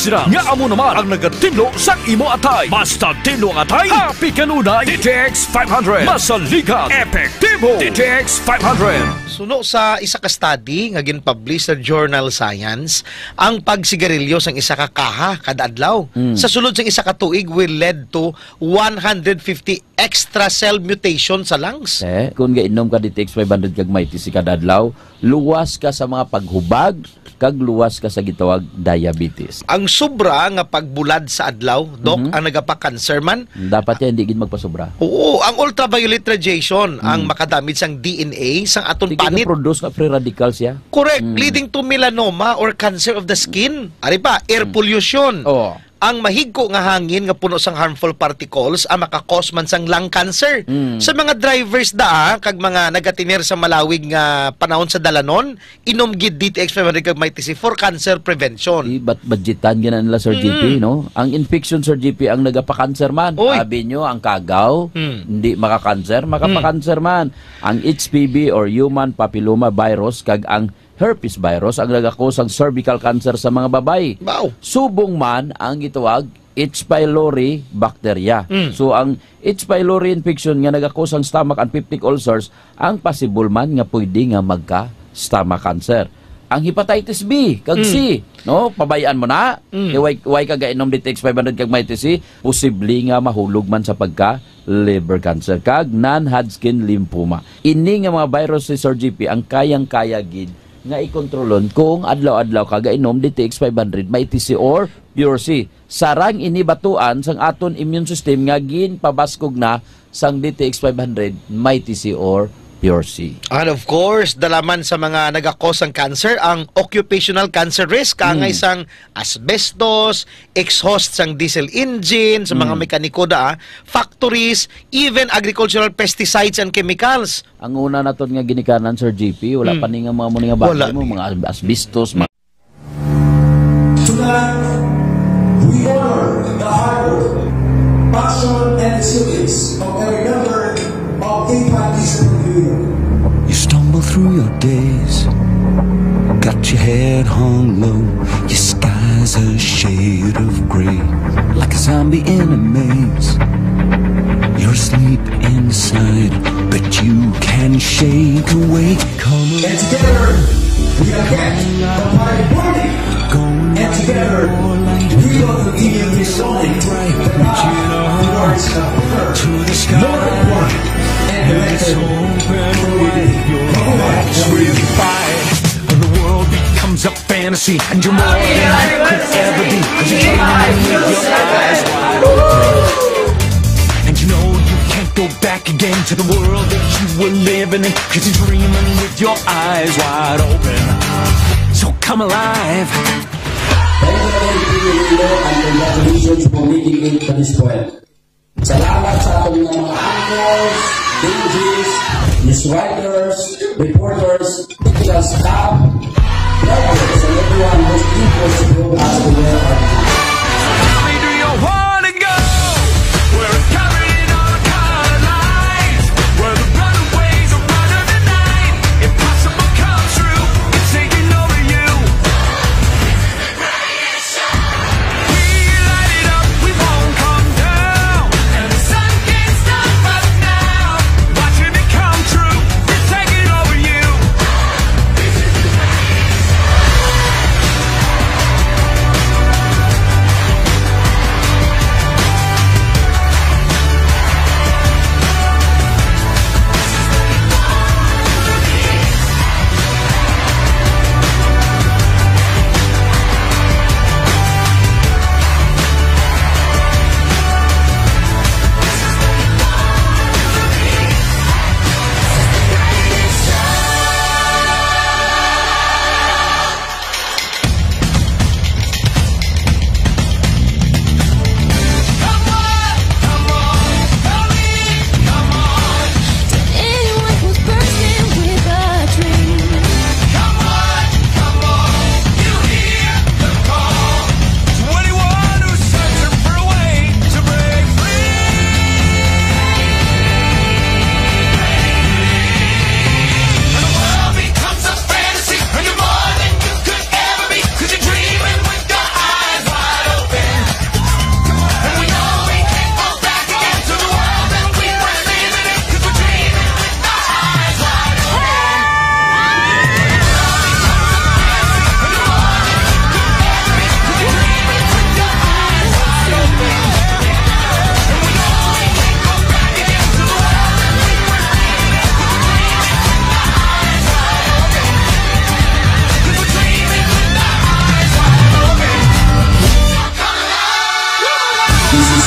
sira nga amo naman ang nagatinlo sa imo atay. Basta tinlo ang atay, happy kanunay. DTX 500 masaligan, epektibo. DTX 500. Suno sa isa ka study nga gin-publish sa Journal Science, ang pagsigarilyo sang isa ka kaha kada adlaw sa sulod sang isa ka tuig will lead to 150 extra cell mutation sa lungs. Kung gainom ka DTX 500 kag may si kada adlaw, luwas ka sa mga paghubag kag luwas ka sa gitawag diabetes. Ang sobra nga pagbulad sa adlaw, Dok, ang nagapa-cancer man. Dapat yan, hindi gid magpasobra. Oo, ang ultraviolet radiation ang makadamage sang DNA sang aton panit. Produce nga free radicals ya. Correct, leading to melanoma or cancer of the skin. Ari pa, air pollution. Oh. Ang mahigko nga hangin nga puno sang harmful particles ang makakos man sang lung cancer. Sa mga drivers kag mga nagatiner sa malawig nga panahon sa dalanon, inom gid DTX 500 kag may TC for cancer prevention. Budgetan gina nila Sir GP, no? Ang infection Sir GP ang nagapa-cancer man. Sabi nyo, ang kagaw, hindi makakancer, makapakancer man. Ang HPV or human papilloma virus kag ang herpes virus ang nagakos ang cervical cancer sa mga babae. Wow. Subong man ang gitawag H. pylori bacteria. So ang H. pylori infection nga nagakos ang stomach and peptic ulcers ang possible man nga pwede nga magka stomach cancer. Ang hepatitis B kag C, no, pabayaan mo na. Why ka gainom DTX 500 kag may TC, posible nga mahulog man sa pagka liver cancer kag non-Hodgkin lymphoma. Ini nga mga virus si Sir GP ang kayang-kaya gid nga ikontrolon kung adlaw-adlaw kagainom DTX 500 may TC or Pure C. Sarang inibatuan sang aton immune system nga ginpabaskog na sang DTX 500 may TC or Pure C. And of course, dalaman sa mga nagakos ng cancer, ang occupational cancer risk, kangay sang asbestos, exhaust sang diesel engine, sa mga mekaniko factories, even agricultural pesticides and chemicals. Ang una naton nga ginikanan Sir GP, wala pa ni nga mga muni nga bagay mo, mga asbestos. Tonight, we honor the hard work, passion, and resilience of every member of A5 You stumble through your days, got your head hung low, your sky's a shade of gray, like a zombie in a maze. You're asleep inside, but you can shake awake. Come and together, we are back the party party. And together, we will continue this song that towards to the sky. Let's open wide your eyes with fight. The world becomes a fantasy, and you're more than you could ever be. 'Cause you're dreaming with your eyes wide open, and you know you can't go back again to the world that you were living in. 'Cause you're dreaming with your eyes wide open. So come alive. And congratulations for making it to this point. Salamat sa ating mga angles, DJs, news writers, reporters, technical staff, drivers, and everyone who's equals to us to wear our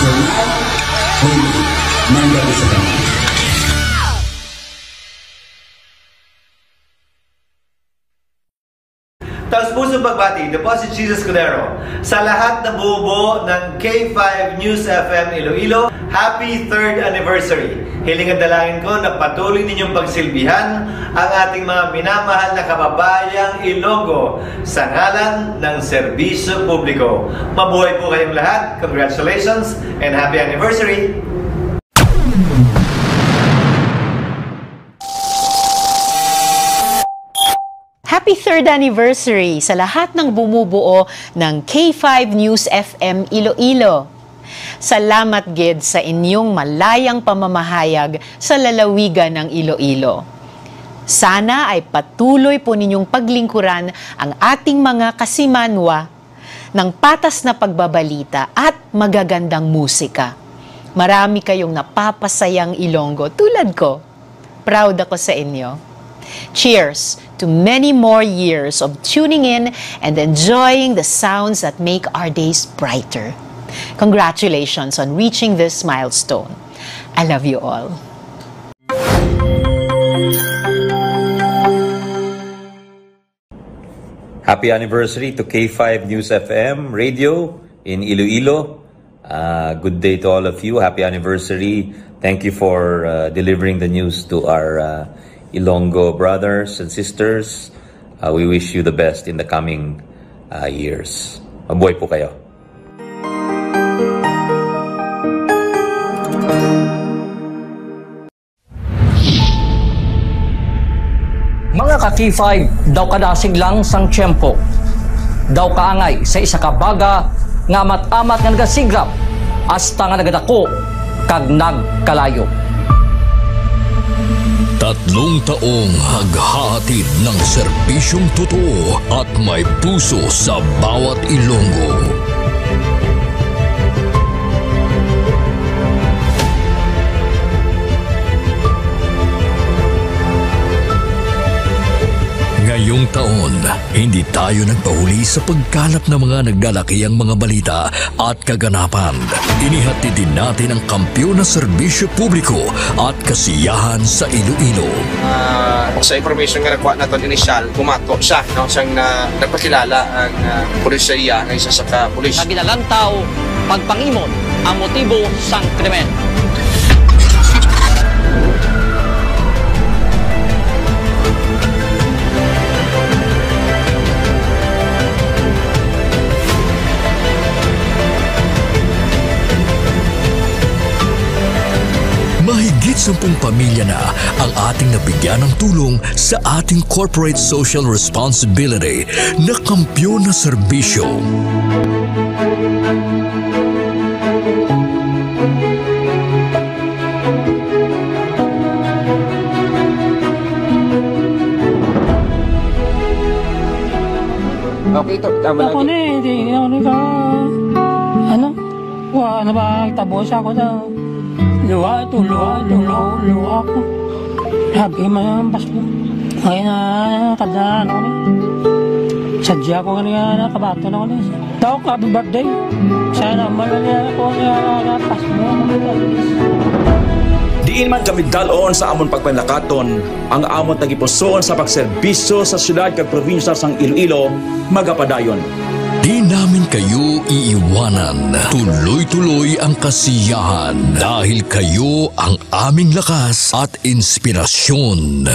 your night, Holy Manda Isabel. Taos puso pagbati, ito po si Jesus Cudero. Sa lahat na bubuo ng K5 News FM Iloilo, happy 3rd anniversary. Hiling at dalangin ko na patuloy ninyong pagsilbihan ang ating mga minamahal na kababayang Ilonggo sa ngalan ng serbisyo publiko. Mabuhay po kayong lahat. Congratulations and happy anniversary! Happy 3rd anniversary sa lahat ng bumubuo ng K5 News FM Iloilo. Salamat gid sa inyong malayang pamamahayag sa lalawigan ng Iloilo. Sana ay patuloy po ninyong paglingkuran ang ating mga kasimanwa ng patas na pagbabalita at magagandang musika. Marami kayong napapasayang Ilonggo tulad ko. Proud ako sa inyo. Cheers to many more years of tuning in and enjoying the sounds that make our days brighter. Congratulations on reaching this milestone. I love you all. Happy anniversary to K5 News FM Radio in Iloilo. Good day to all of you. Happy anniversary. Thank you for delivering the news to our Ilonggo brothers and sisters. We wish you the best in the coming years. Mabuhay po kayo. Mga ka-K5, daw kadasig lang sang tiyempo. Daw kaangay sa isa ka baga nga amat-amat nga nagasigrap hasta nga nagadako kag nagkalayo. 3 taong haghahatid ng serbisyong totoo at may puso sa bawat Ilonggo. Ngayong taon, hindi tayo nagpahuli sa pagkalap ng mga naglalakihang mga balita at kaganapan. Inihatid din natin ang kampyon na serbisyo publiko at kasiyahan sa Iloilo. Sa information nga nakuha natin inisyal, kumato siya. Siyang nagpakilala ang pulisya ng isa sa kapulis. Naginalantaw, pagpangimon ang motibo sang krimen. Mahigit 10 pamilya na ang ating nabigyan ng tulong sa ating corporate social responsibility na kampyon na serbisyo. Okay, ito. Tama ako na eh. Hindi ako na ka. Ano? Ano ba? Tabos ako daw. Luha ko. Sabi mo yung pasko. Ngayon na kadaan ako na. Sadya ko kanina nakabato na ako na. Daw ka, happy birthday. Sana malala ako na pasko mo. Diin man kami dalon sa amon pagpanlakaton, ang amon tagipuson sa pagserbisyo sa syudad kag probinsya sang Iloilo, magapadayon. Di namin kayo iiwanan. Tuloy-tuloy ang kasiyahan dahil kayo ang aming lakas at inspirasyon.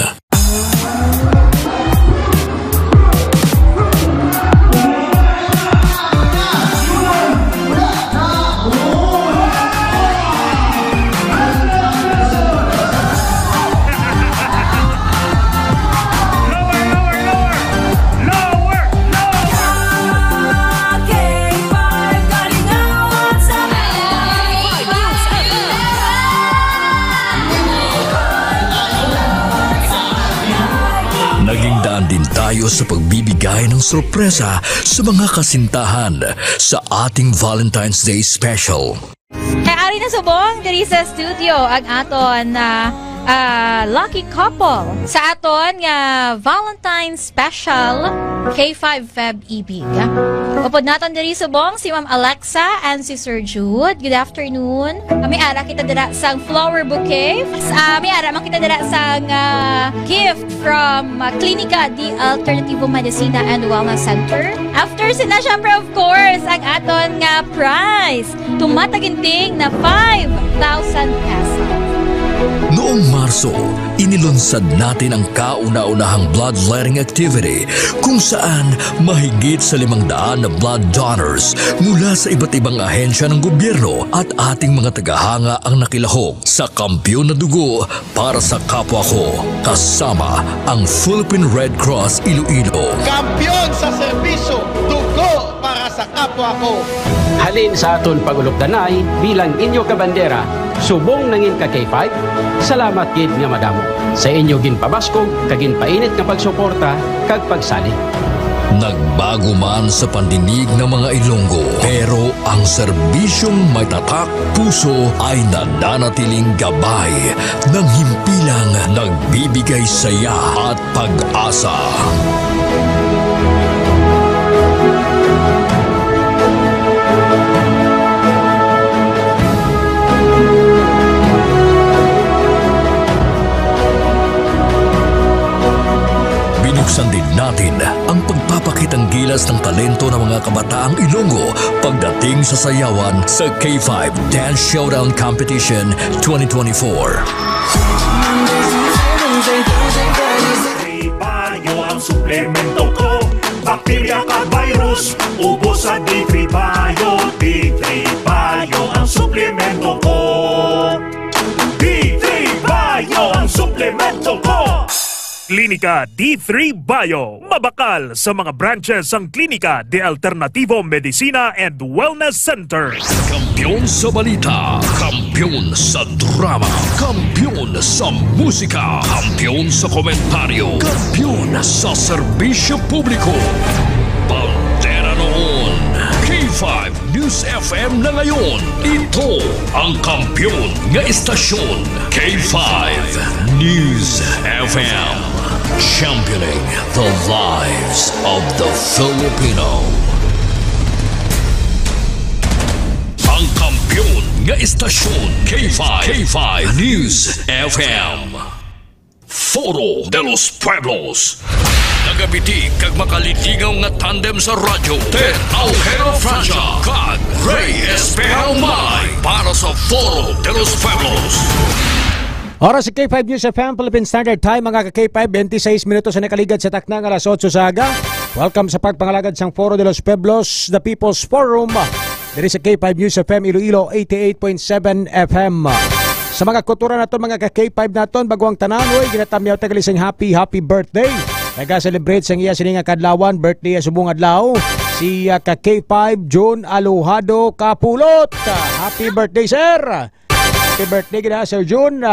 Tayo sa pagbibigay ng sorpresa sa mga kasintahan sa ating Valentine's Day Special. Ari na subong diri sa studio ang aton na lucky couple sa aton nga Valentine's special K5 Feb Ibig. Upod naton diri subong si Ma'am Alexa and si Sir Jude. Good afternoon. Kami ara kita dira sang flower bouquet. Kami ara makita dira sang gift from Clinica di Alternativo Medicina and Wellness Center. After sina syempre of course ang aton nga prize. Tumataginting na 5,000 pesos. Noong Marso, inilunsad natin ang kauna-unahang bloodletting activity kung saan mahigit sa 500 na blood donors mula sa iba't ibang ahensya ng gobyerno at ating mga tagahanga ang nakilahok sa Kampiyon na Dugo para sa kapwa ko, kasama ang Philippine Red Cross Iloilo. Kampiyon sa serbisyo, dugo para sa kapwa ko. Halin sa aton pagulokdanay bilang inyo kabandera, subong nangin ka K5, salamat gid nga madamo. Sa inyo ginpabaskog, kagin painit nga pagsuporta, kag pagsali. Nagbago man sa pandinig ng mga Ilonggo, pero ang serbisyong may tatak puso ay nananatiling gabay ng himpilang nagbibigay saya at pag-asa. Binuksan din natin ang pagpapakitang gilas ng talento ng mga kabataang Ilonggo pagdating sa sayawan sa K5 Dance Showdown Competition 2024. Bayo ang suplemento ko, bakterya ka virus, ubos sa D3 Bayo. D3 Bayo ang suplemento ko. D3 Bayo ang suplemento ko. Klinika D3 Bio. Mabakal sa mga branches ang Klinika de Alternativo Medicina and Wellness Center. Kampiyon sa balita, kampiyon sa drama, kampiyon sa musika, kampiyon sa komentaryo, kampiyon sa serbisyo publiko. Bandera noon, K5 News FM na ngayon. Ito ang kampiyon nga istasyon, K5 News FM. Championing the lives of the Filipino. Ang kampiyon nga istasyon, K5 News FM. Foro de los Pueblos. Nagabitig kag makalitingaw nga tandem sa radyo, Ted Aujero Francia kag Ray Espejo May para sa Foro de los Pueblos. Oras sa K5 News FM, Philippine Standard Time, mga ka-K5, 26 minutos na nakaligad sa taknang alas 8 sa aga. Welcome sa pagpangalagad sang Foro de los Pueblos, the People's Forum. Diri sa K5 News FM, Iloilo, 88.7 FM. Sa mga kultura naton, mga ka-K5 naton, bagwang tananoy, ginatamyaw tagalisang happy birthday. Nag-celebrate sang iya sininga kadlawan, birthday subong adlaw. Si ka-K5 June Alohado Kapulot. Happy birthday, sir! Happy birthday kita, Sir June.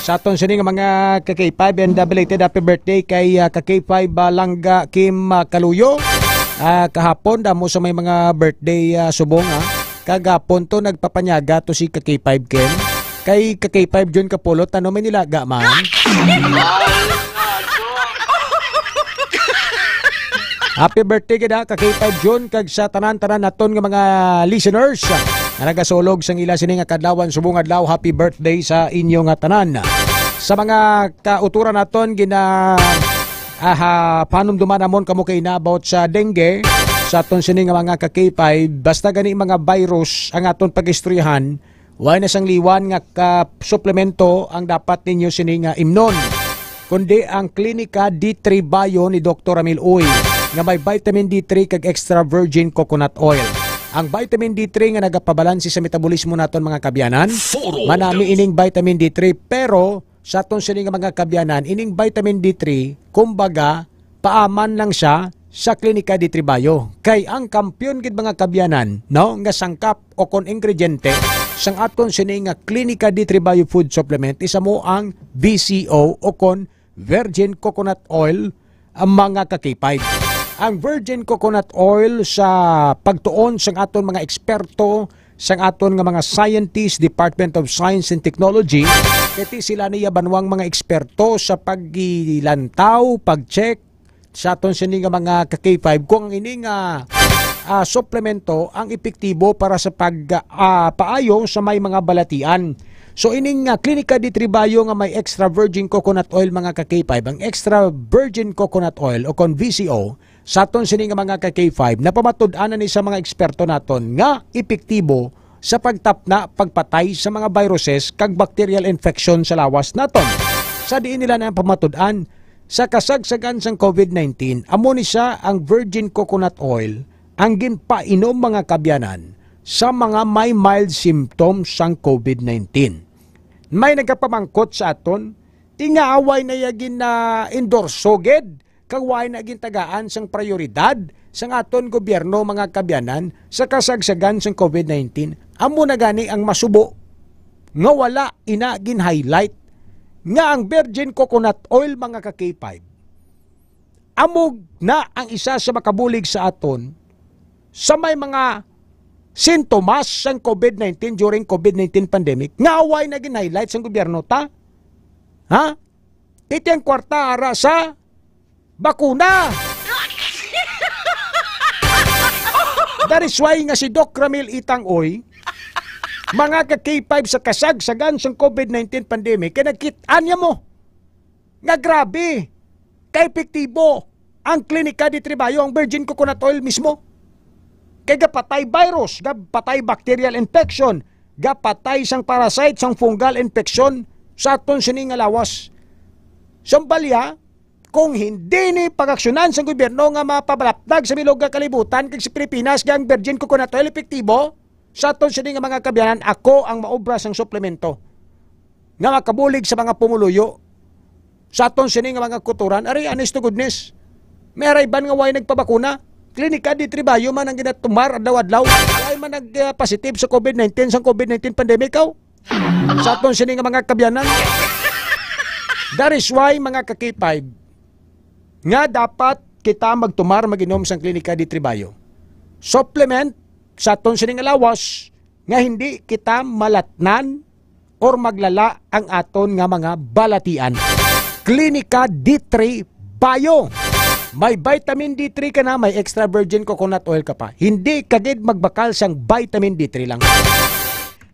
Sa aton sining mga ka-K5 and belated happy birthday kay ka-K5 Langga Kim Kaluyo. Kahapon damo sa may mga birthday subong. Kagapon to nagpapanyaga to si ka-K5 Kim. Kay ka-K5 June Kapulot, ano may nilaga man? Happy birthday kita ka-K5 June kag sa tanan-tanan naton nga mga listeners. Nagasolog sang ila sining kadlawan subong adlaw, happy birthday sa inyo nga tanan. Sa mga kauturan naton panumduman namon kamo kay naabot sa dengue sa aton sining mga ka-K5, basta gani mga virus ang aton pagistoryahan, way na sang liwan nga suplemento ang dapat ninyo sining imnon, kundi ang Klinika D3 Bio ni Dr. Ramil Uy nga may vitamin D3 kag extra virgin coconut oil. Ang vitamin D3 nga nagapabalansi sa metabolismo naton mga kabyanan. Manami ining vitamin D3, pero sa aton sining mga kabyanan, ining vitamin D3 kumbaga paaman lang siya sa Klinika D3 Bio. Kay ang kampiyon gid mga kabyanan, no, nga sangkap o kon ingrediente sang aton sining Klinika D3 Bio food supplement, isa mo ang VCO o kon virgin coconut oil, ang mga ka-K5. Ang virgin coconut oil sa pagtuon sang aton mga eksperto sang aton nga mga scientists, Department of Science and Technology, kiti sila niya banwang mga eksperto sa paggilantaw, pag-check sa aton sini nga mga ka-K5 kung ang ini nga suplemento ang epektibo para sa pagpaayo sa may mga balatian. So ining Clinica di Tribayo nga may extra virgin coconut oil mga ka-K5, ang extra virgin coconut oil o kon VCO sa aton sini nga mga ka-K5 na pamatud-anan ni sa mga eksperto naton nga epektibo sa pagtapna, pagpatay sa mga viruses kag bacterial infection sa lawas naton. Sa diin nila na pamatud-an sa kasagsagan sang COVID-19, amo ni siya ang virgin coconut oil ang ginpainom mga kabyanan sa mga may mild symptoms sang COVID-19. May nagapamangkot sa aton, tingaaway na yagin na endorsoged, kaway na yagin tagaan sang prioridad sang aton gobyerno mga kabyanan sa kasagsagan sang COVID-19. Amo na gani ang masubo nga wala ina gin-highlight nga ang virgin coconut oil mga ka-K5. Amog na ang isa sa makabulig sa aton sa may mga sintomas sang COVID-19 during COVID-19 pandemic, nga away na gin-highlight sang gobyerno ta. Ha? Iti ang kwarta ara sa bakuna. That is why nga si Doc Ramil Itang-Oy, mga ka-K5 sa kasagsagan sang COVID-19 pandemic, kaya nagkitaan niya mo nga grabe, ka-epektibo ang Clinica di Tribayo, ang virgin coconut oil mismo. Kaya gapatay virus, gapatay bacterial infection, gapatay sang parasite, sang fungal infection sa aton sining nga lawas. Sambalya, kung hindi ni pag-aksyonan sa gobyerno nga mapabalapdag sa bilog nga kalibutan kag si Pilipinas gang virgin coconut oil epektibo, sa aton sining nga mga kabyanan, ako ang maobra sang suplemento nga makabulig sa mga pumuluyo sa aton sining nga mga kuturan. Ari, honest to goodness, may arayban nga way nagpabakuna. Clinica di Tribayo man ang ginatumar adlaw-adlaw. Ay man nag-positive sa COVID-19 sa COVID-19 pandemic kaw. Sa aton sini nga mga kabyanan. That is why mga ka-K5 nga dapat kita magtumar mag-inom sang Clinica di Tribayo. Supplement sa aton sini nga lawas nga hindi kita malatnan or maglala ang aton nga mga balatian. Clinica di Tribayo. May vitamin D3 ka na, may extra virgin coconut oil ka pa. Hindi kagid magbakal sang vitamin D3 lang.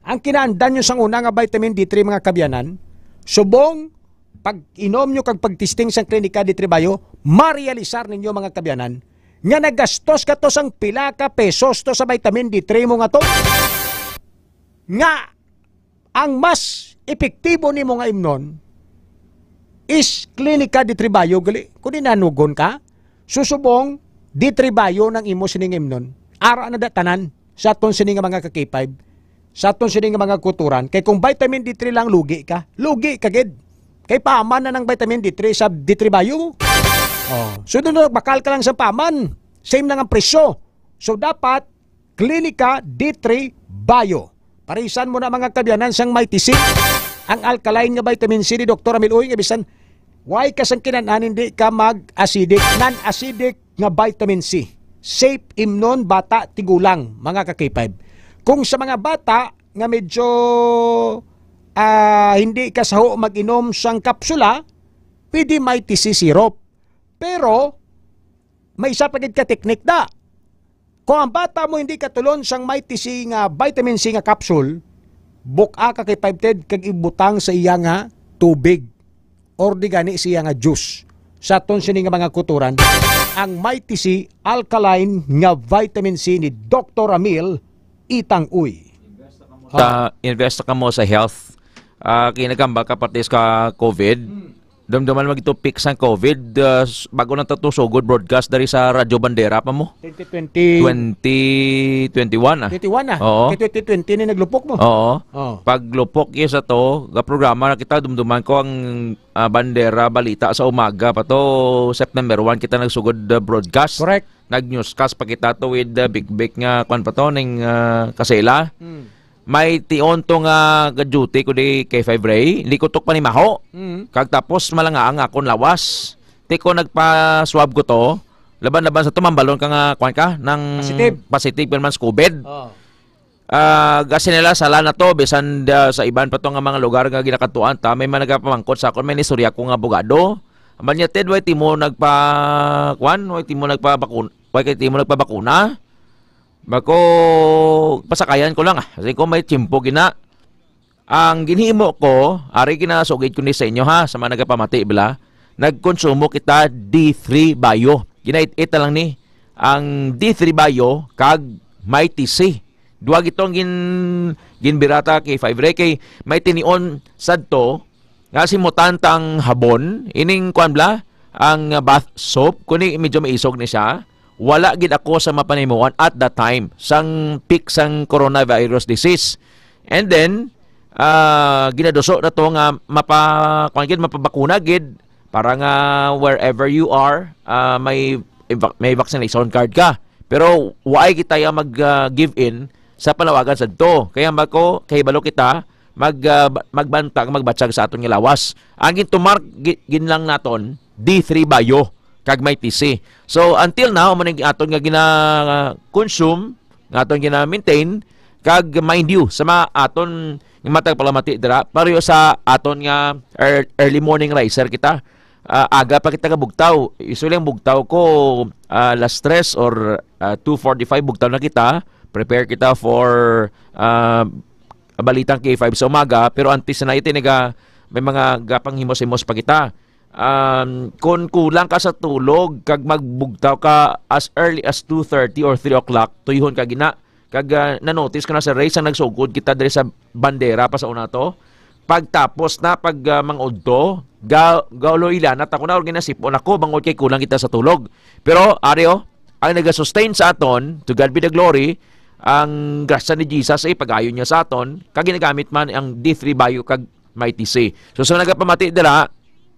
Ang kinaandan nyo sang una nga vitamin D3 mga kabyanan, subong pag inom nyo kag pagtisting sang Clinica di Tribayo, marealisar ninyo mga kabyanan, nga nagastos ka to sang pila ka pesos to sa vitamin D3 mo nga to. Nga ang mas epektibo ni mo nga imnon is Clinica di Tribayo gali. Kung inanugon ka, susubong di Tribayo ng imo sining imnon. Ara na datanan sa aton sining mga ka-K5, sa aton sining mga kuturan. Kay kung vitamin D3 lang lugi ka gid. Kay paman na ng vitamin D3 sa di Tribayo mo. So doon bakal ka lang sa paman. Same lang ang presyo. So dapat Clinica D3 Bio. Parisan mo na mga kabyanan sang may tisig. Ang alkaline nga vitamin C ni Dr. Ramil Uy nga bisan why kasang kinanan hindi ka mag-acidic, non-acidic nga vitamin C. Safe imnon bata tigulang mga ka-K5. Kung sa mga bata nga medyo hindi kasaho mag-inom sang kapsula, pwede may TC syrup. Pero may isa pa gid ka teknik da. Kung ang bata mo hindi katulon sang may TC nga vitamin C nga capsule, buka ka kay 5 kag ibutang sa iya nga tubig or di gani siya nga juice. Sa aton sini nga mga kuturan, ang Mighty C alkaline nga vitamin C ni Dr. Ramil Itang-Uy. Invest ka mo sa health. Kinagamba ka patis ka COVID. Dumduman magitupik sa COVID bago na tatusugod broadcast dari sa Radyo Bandera pa mo. 2021 21 Oo. Kay 2020 ni naglupok mo. Oo. Paglupok yes ato, ga programa na kita dumduman ko ang Bandera balita sa umaga pa to September 1 kita nagsugod broadcast. Correct. Nag-newscast pa kita to with big nga kwan pa to ning kasela. May tionto nga duty ko di K5 Ray, likutok pa ni Maho. Kag tapos malangaang akon lawas. Ti ko nagpa-swab ko to. Laban-laban sa to mambalon ka nga kwan ka ng positive pero man COVID. Kasi nila sala na to bisan sa iban pa to nga mga lugar nga ginakatuan ta may man nagapamangkot sa akon may istorya ko nga abogado aman niya ted way timo nagpabakuna bako pasakayan ko lang kasi ko may tiyempo gina ang ginhimo ko ari kinasugid ko ni sa inyo ha sa mga nagapamati bila nagkonsumo kita D3 Bio ginait-it lang ni ang D3 Bio kag Mighty C duwag itong ginbirata kay 5 re kay may tinion sadto nga simutantang habon ining kuan bla ang bath soap kuni medyo maisog ni siya wala gid ako sa mapanimuan at that time sang peak sang coronavirus disease and then ginaduso na to nga mapabakuna gid para nga wherever you are may vaccination card ka pero why kita mag give in sa palawagan sa to. Kaya mako kahibalo kita magbantag magbatsag sa aton nga lawas. Ang gintumark ginlang naton D3 Bio kag Mighty C. So until now man aton nga gina-consume, nga aton gina-maintain kag mind you sa mga aton nga matag palamati dira pareho sa aton nga early morning riser kita. Aga pa kita bugtaw. Usually ang bugtaw ko alas 3 or 2:45 bugtaw na kita. Prepare kita for balitang K5 sa umaga pero antes na ito may mga gapang himos-himos pa kita. Kung kulang ka sa tulog kag magbugtaw ka as early as 2:30 or 3 o'clock tuyhon ka gina kag na-notice ko na sa race ang nagsugod kita diri sa bandera pa sa una to pagtapos na mangod to gaulo ilan at ako na ginasipon ako bangod kay kulang kita sa tulog pero areo ang nag-sustain sa aton to God be the glory ang grasya ni Jesus ay pag-ayon niya sa aton kag ginagamit man ang D3 Bio kag Mighty C. So nagapamati dira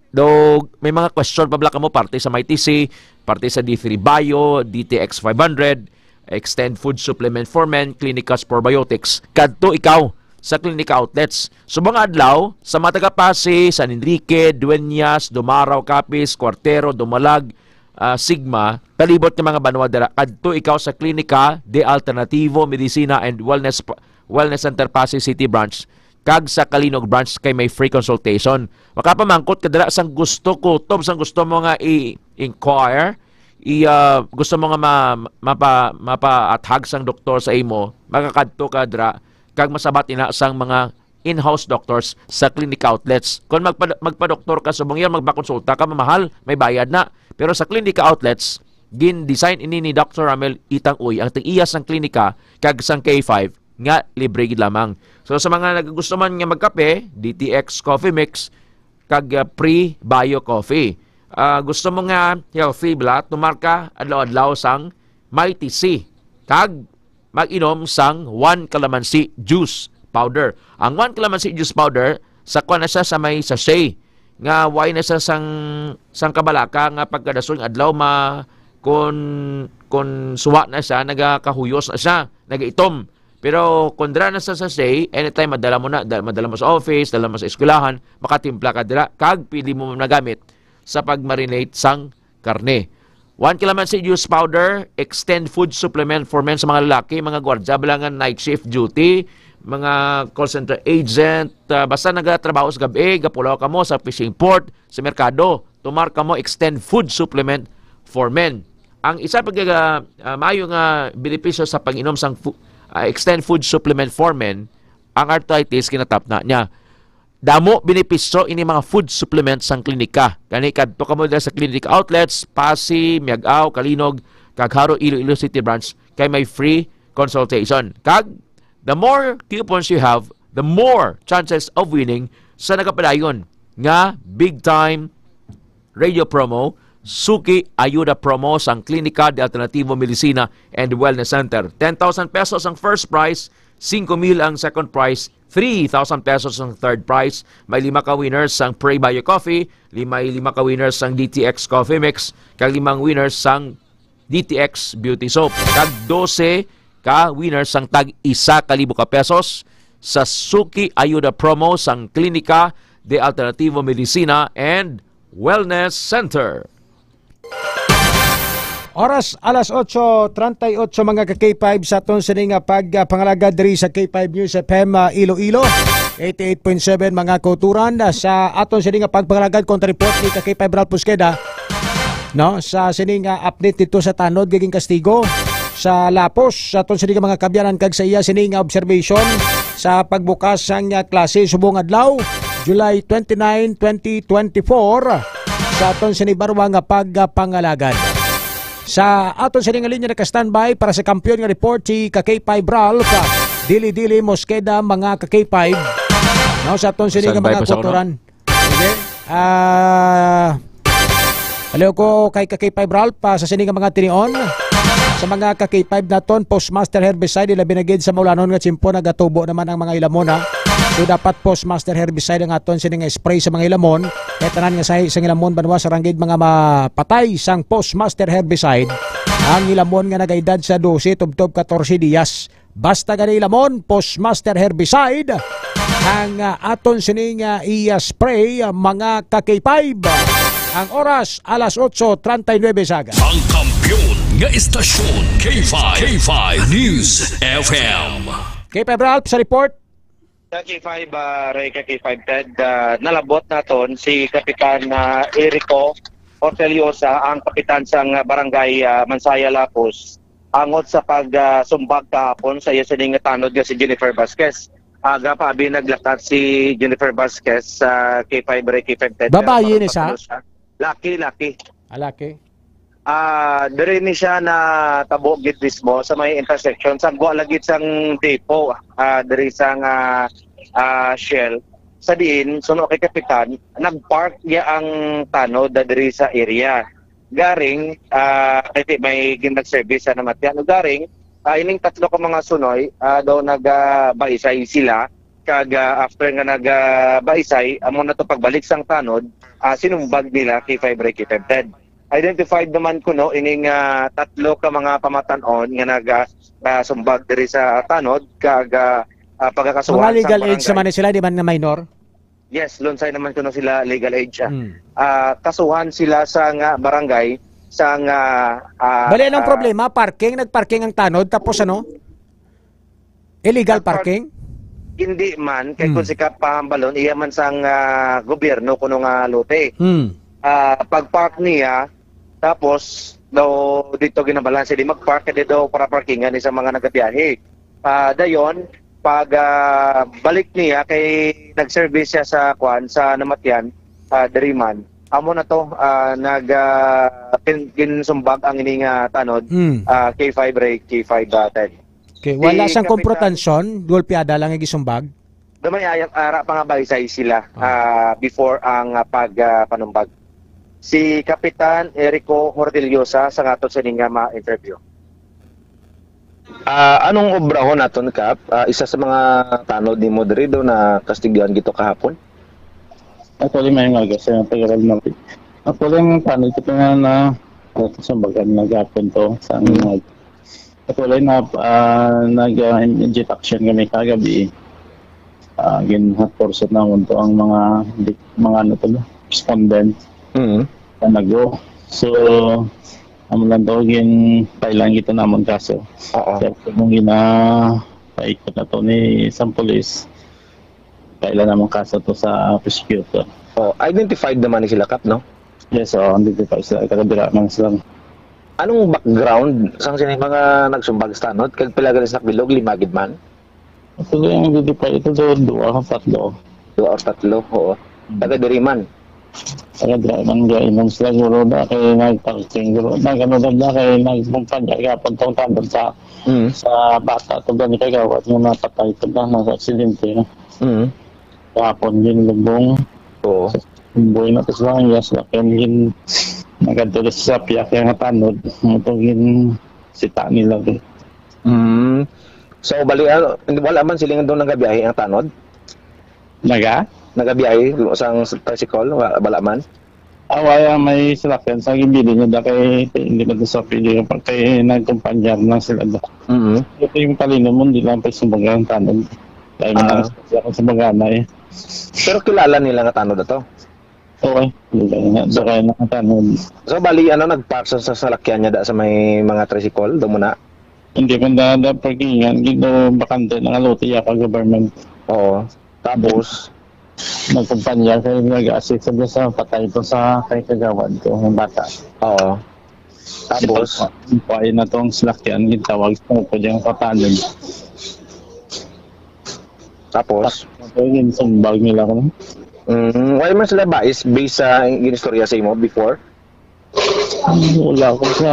do may mga question pa bla mo parte sa Mighty C, parte sa D3 Bio, DTX 500, Extend Food Supplement for Men, Clinicas Probiotics. Kadto ikaw sa klinika outlets. So mga adlaw sa mga taga-Pasig, San Enrique, Dueñas, Dumaraw, Capiz, Cuartero, Dumalag, Sigma, palibot ng mga banwa dara kadto ikaw sa klinika de Alternativo Medicina and Wellness Center Pasig City branch kag sa Kalinog branch kay may free consultation makapamangkot ka dira sang gusto ko sang gusto mo nga i-inquire gusto mo nga mapa-athag sang doktor sa imo makakadto ka dira kag masabat ina sang mga in-house doctors sa clinic outlets. Kung magpa-doktor ka sa mga yan, magpakonsulta ka, mamahal, may bayad na. Pero sa clinic outlets, gin-design ini ni Dr. Ramel Itang Uy, ang iyas ng klinika, kag sang K5, nga libre gid lamang. So sa mga nagagusto man nga magkape, DTX Coffee Mix, kag pre-bio coffee. Gusto mo nga healthy bla, tumarka adlaw-adlaw sang Mighty C. Kag mag-inom sang 1 calamansi juice powder. Ang 1 calamansi juice powder, sakwa na siya sa may sachet. Nga, why na siya sang kabalaka nga pagkadason adlaw kung suwa na siya, nagakahuyos na siya, nagaitom. Pero kung dira na sa sachet, anytime madala mo sa office, dala mo sa eskwelahan, makatimpla ka dira, kag pili mo nagamit sa pagmarinate sang karne. 1 calamansi juice powder, Extend Food Supplement for Men sa mga lalaki, mga gwardya, bilangan night shift duty, mga call center agent, basta nagatrabaho sa gabi, gapulaw ka mo sa fishing port, sa merkado, tumar ka mo Extend Food Supplement for Men. Ang isa maayong benepisyo sa pag-inom sang Extend Food Supplement for Men, ang arthritis kinatap na niya. Damo benepisyo ini mga food supplements sang klinika. Kani kadto ka mo sa clinic outlets, Pasig, Miagao, Kalinog, Kagharo, Iloilo City branch kay may free consultation. Kag the more coupons you have, the more chances of winning sa nagapadayon nga big time radio promo, Suki Ayuda promo sang Klinika de Alternativo Medicina and Wellness Center. 10,000 pesos ang first prize, 5,000 ang second prize, 3,000 pesos ang third prize. May 5 ka winners sang Pre-Bio Coffee, may 5 ka winners sang DTX Coffee Mix, kag 5 winners sang DTX Beauty Soap. Kag 12 ka winners sang tag 1,000 ka pesos sa Suki Ayuda promo sang Klinika de Alternativo Medicina and Wellness Center. Oras alas 8:38 mga ka-K5 sa aton sining pagpangalagad diri sa K5 News FM Iloilo. 88.7 mga kauturan sa aton sining pagpangalagad kontra report ni ka-K5 Ralph Pusqueda. No, sa sining update dito sa tanod giging kastigo sa Lapos sa aton sining mga kabyanan kag sa iya sining observation sa pagbukas sang klase subong adlaw July 29, 2024 sa aton sinibarwa nga pagpangalagad. Sa aton sining linya naka-standby para sa kampiyon nga report si ka-K5 Ralph Dili Mosqueda mga ka-K5. No, sa aton sining mga kulturan. Sige. Hello ko kay ka-K5 Ralph sa sining mga tinion. Sa mga ka-K5 naton postmaster herbicide ila binagid sa maulanon nga tsimpo nagatubo naman ang mga ilamon ha. So dapat postmaster herbicide ang aton sining spray sa mga ilamon. Kaya tanan nga sa ilamon banwa sa ranggid mga mapatay sang postmaster herbicide. Ang ilamon nga nagaedad sa 12 tubtob 14 diyas. Basta gani ilamon postmaster herbicide ang aton sining i-spray mga ka-K5. Ang oras alas 8:39 saga. Ang kampiyon nga istasyon K5 News FM. K5 Ralph sa report. Sa K5, Ray K5 Ted, nalabot naton si Kapitan Erico Orteliosa, ang kapitan sang barangay Mansaya Lapos, angot sa pagsumbag kahapon sa iya sining tanod nga si Jennifer Vasquez. Aga pa naglaktat si Jennifer Vasquez sa K5 Ray K5 Ted. Babae ni siya? Laki. Laki. Diri ni siya na tabo gid mismo sa may intersection sa lagit sang depo diri sang Shell sa diin suno kay kapitan nagpark niya ang tanod diri sa area garing kay may ginag-service na matyan garing ining tatlo ka mga sunoy daw nagabaisay sila kag after nga nagabaisay amo na to pagbalik sang tanod sinumbag nila kay Fibre Kitemted. Identified naman ko no ining tatlo ka mga pamatanon nga nagasumbag diri sa tanod kag pagkakasuhan mga legal age naman sila di man na minor? Yes, lunsay naman kuno sila legal age. Kasuhan sila sa barangay sa bali anong problema? Nagparking ang tanod tapos ano? Illegal parking? Hindi man kay kung sikap pahambalon iya man sang gobyerno kuno nga lote. Pag-park niya tapos daw dito ginabalanse di mag-park kaya daw para parkingan ni sa mga nagabiyahe. Dayon pag balik niya kay nag-service siya sa kwan sa namatyan Deriman. Amo na to ginsumbag ang ining tanod K5 Ray K5 Ted. Okay, wala sang komprotansyon, golpeada lang gisumbag. Damay ara pa nga baysay sila before ang panumbag. Si Kapitan Erico Hortiliosa sa aton sa ning ma-interview. Anong obrahon naton Kap? Isa sa mga tanod ni Moderido na kastigyan gito kahapon? Actually may nga sa tagal na. Actually tanod ito nga na sa bagan nagapon to sa actually na nag-inject action kami kagabi. Gin-force na to ang mga ano to respondent. Nago. So, amo lang daw pailang kita namon kaso. Kaya kung paikot na to ni isang polis, kailan namon kaso to sa prosecutor. Identified naman ni sila Kap, no? Yes, identified sila. Kakabira man sila. Anong background sang sila mga nagsumbag sa tanod? Kag pila galis nakbilog, limagid man? Ito yung identified ito doon, 2 or 3, oo. Taga-Diriman. Taga-Diriman gainan sila guro na kay nag-parking guro. Nag-ano na kay nagpumpanya kapag itong tanod sa bata. Ito doon kay gawat yung napatay ito na nasa aksidente. Kapon din lubong. Oo. Buhay na ito sila. Yes, lakin nagatulis sa piyak yung tanod. Matugin sita nila. So, wala man sila doon nagabiyahe ang tanod? Nagabiyahe sa tricycle? Wala man? Awaya may salakyan sa gibili niya kay hindi na sa pili kay nagkumpanyar na sila do. Ito yung talino mo, hindi lang pa sumbagang tanod. Dahil man sa sumbagan na eh. Pero kilala nila nga tanod na to? Okay. Sakay na tanod. So bali nagparsa sa salakyan niya da sa may mga tricycle do muna. Hindi man da parkingan gito bakante ng alote ya ka government. Oo. Tapos nagkumpanya kay nag-assist sa patay ito sa kay kagawad ko ng bata. Oo. Tapos pay na tong salakyan gitawag sa ko diyang katanod. Tapos yun sumbag nila ko. Why man sila ba is based sa ginistorya sa imo before? Wala ko sa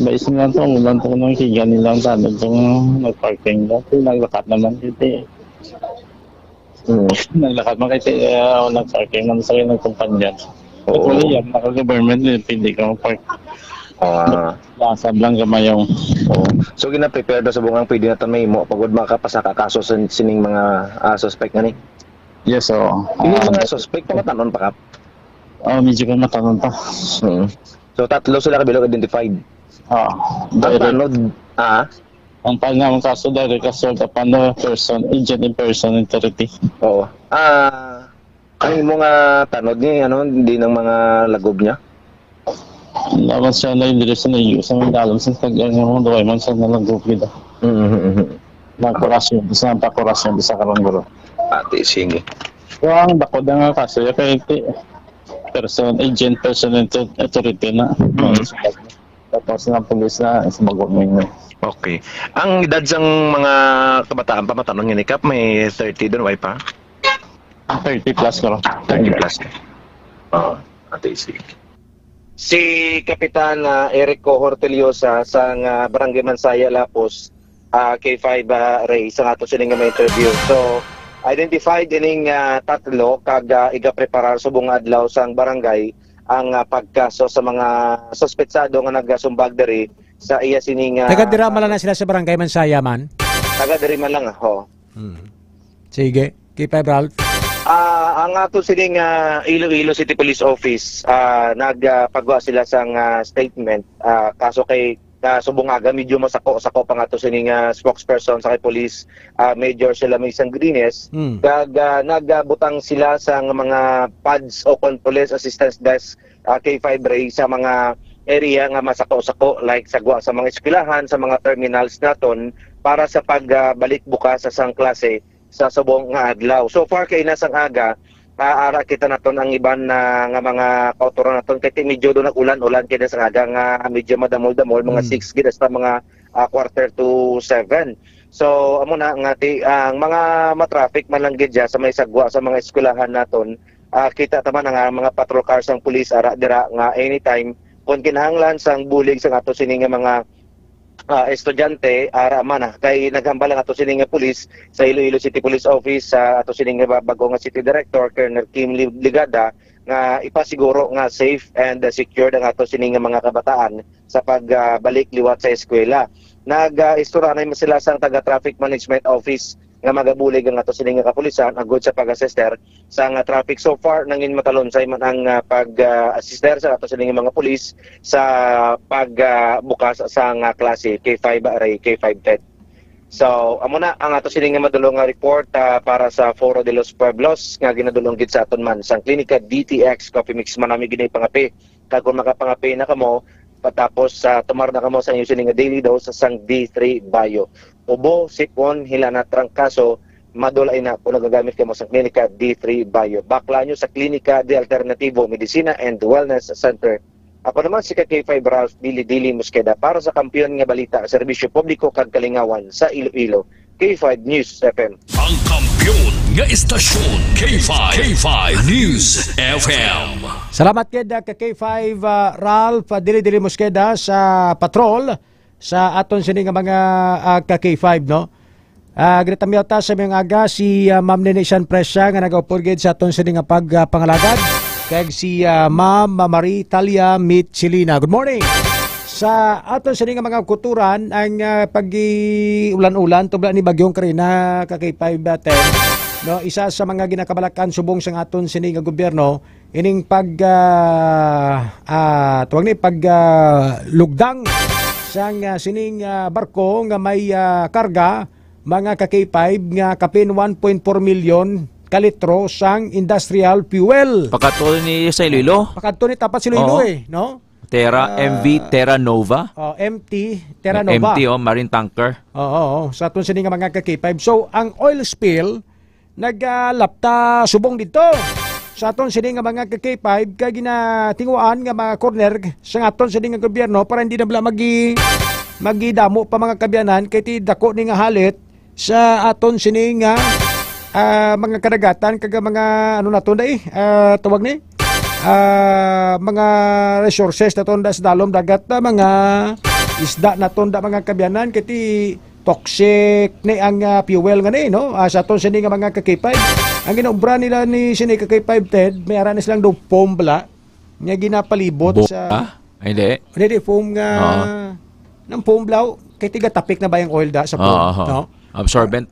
base nila to. Wala ko nang higan nilang tanod kung nag-parking na. Naglakat naman dito. Naglakat man kasi nag-parking naman sa kanyang kumpanya. At wala yan, naka-government hindi ka mag-park. Lasab lang gamayaw. So gina-prepare na sa bungang pwede na may mo pagod makapasaka kaso sa sining mga suspect nga ni? Yes, Yung mga suspect pamatanon pa kap? Medyo pamatanon pa. So tatlo sila kabilog identified? Ang pangamang kaso dahil kasult upon the person, agent in person, authority. Oo. Ano mo nga tanod niya, hindi ng mga lagob niya? Laban siya na yung direksyon na iyo sa mga dalam sa tagang doy man siya na lagob kita. Nagkorasyon, sa pakorasyon sa karangguro. Ate, sige. So, ang dako na nga kaso, kaya person, agent, person, authority na. Tapos na pulis na sumagot mo yun. Okay. Ang edad sang mga kabataan pa matanong yun, Kap, may 30 doon, why pa? 30 plus ko. 30 plus. Ate, sige. Si Kapitan Erico Horteliosa sa Barangay Mansaya, Lapos, K5 Ray, sa ato sining nga interview. So, identified ining tatlo kag iga-preparar subong adlaw sang barangay ang pagkaso sa mga suspetsado nga nagasumbag diri sa iya sining taga-dira man lang sila sa Barangay Mansaya man. Taga-diri man lang Sige, K5 Ralph. Ang ato sining Iloilo City Police Office nagpagawa sila sang statement kaso kay subungaga medyo masako pang ato sining spokesperson sa kay police Major Shelamay Sangrines kag nagbutang sila sa mga PADS o Police Assistance Desk K5 Ray sa mga area nga masako-sako like sa mga eskwelahan, sa mga terminals naton para sa pagbalik bukas sa sang klase sa subong nga adlaw. So far kay nasang aga ara kita naton ang iban nga mga kauturan naton kay medyo do nag-ulan-ulan kay nasang aga nga medyo madamol-damol mga 6 gid hasta mga 6:45. So amo na nga ang mga ma-traffic man lang gid sa may sagwa sa mga eskwelahan naton kita taman nga mga patrol cars ang pulis ara dira nga anytime kung kinahanglan sang bulig sa ato sining mga estudyante ara man kay naghambal ang ato sining pulis sa Iloilo City Police Office sa ato sining bago nga City Director Colonel Kim Ligada nga ipasiguro nga safe and secure ang ato sining mga kabataan sa pagbalik liwat sa eskwela. Nag-istura na sila sang taga Traffic Management Office nga magabulig ang ato sining kapulisan agud sa pag-assister sa traffic. So far nangin matalonsay man ang pag-assister sa ato sining mga pulis sa pagbukas sa klase K5 Array K5 So amo na ang ato sining madulong nga report para sa Foro de los Pueblos nga ginadulong gid sa aton man sang klinika DTX Coffee Mix manami ginay pangapi kag kung makapangapi na kamo patapos tumar na kamo sa inyo sining daily dose sa sang D3 Bio. Ubo, sipon, hilana, trangkaso, madulay na kung nagagamit kayo sa klinika D3 Bio. Bakla nyo sa klinika de Alternativo Medicina and Wellness Center. Ako naman si K5 Ralph Dili Mosqueda para sa kampiyon nga balita, serbisyo publiko kag kalingawan sa Iloilo. K5 News FM. Ang kampiyon nga istasyon K5 News FM. Salamat kay K5 Ralph Dili Mosqueda sa patrol sa aton sini nga mga K5 no. Ginatamyota sa mga aga si Ma'am Nenesian Presya nga nagaupod sa aton sini nga pagpangalagad kag si Ma'am Marie Talia Mitchilina. Good morning. Sa aton sini nga mga kuturan ang pag-ulan-ulan tubla ni bagyong Karina K5 no, isa sa mga ginakabalakan subong sa aton sini nga gobyerno ining lugdang sang sining barko nga may karga mga K5 nga kapin 1.4 milyon kalitro sang industrial fuel. Pagkatulad ni sa Iloilo. Pagkatulad ni tapat si Iloilo no? MV Terra Nova. MT Terra Nova. MT marine tanker. Oo, sa atong sini nga mga ka-K5. So ang oil spill naglapta subong dito. Sa aton sini nga mga ka-K5 kay ginatinguan nga mga corner sa aton sini nga gobyerno para hindi na bala magidamo pa mga kabyanan kay ti dako ni nga halit sa aton sini nga mga kadagatan kag mga ano nato dai tawag ni mga resources naton da sa dalom dagat mga isda naton da mga kabyanan kay ti toxic ni ang fuel nga ni no sa aton sini nga mga ka-K5 ang ginobra nila ni sini ka-K5 Ted may ara na silang do foam bala nga ginapalibot sa hindi foam nga ng foam blaw kay tiga tapik na ba yung oil da sa foam no absorbent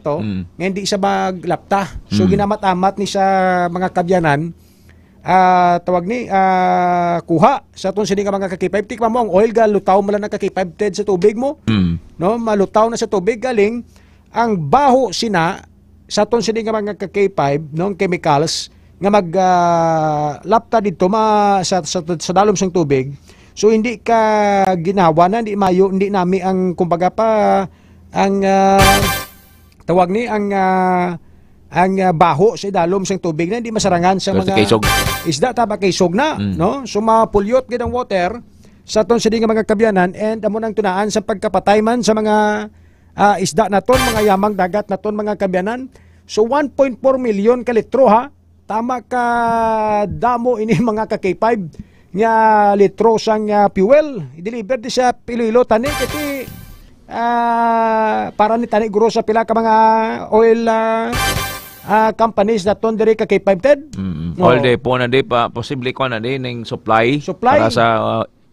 nga hindi siya maglapta so ginamat-amat ni sa mga kabyanan tawag ni kuha sa atong sini nga mga ka-K5 tikman mo ang oil ga lutaw mo lang ng ka-K5 Ted sa tubig mo no malutaw na sa tubig galing ang baho sina sa atong sini nga mga ka-K5 no chemicals nga maglapta dito sa dalom sang tubig so hindi ka ginawa na hindi nami ang kumbaga pa ang tawag ni ang baho sa dalom sang tubig na hindi masarangan sa mga isda taba kaysog na no so mapulyot gid ang water sa atong sini nga mga kabyanan and amo nang tunaan sa pagkapatay man sa mga isda naton mga yamang dagat naton mga kabyanan so 1.4 million ka litro ha tama ka damo ini mga ka-K5 nga litro sang fuel i-deliver di sa Iloilo tani kiti para ni tani guro sa pila ka mga oil companies naton diri ka-K5 Ted all day po na day pa posible ko na day ning supply para sa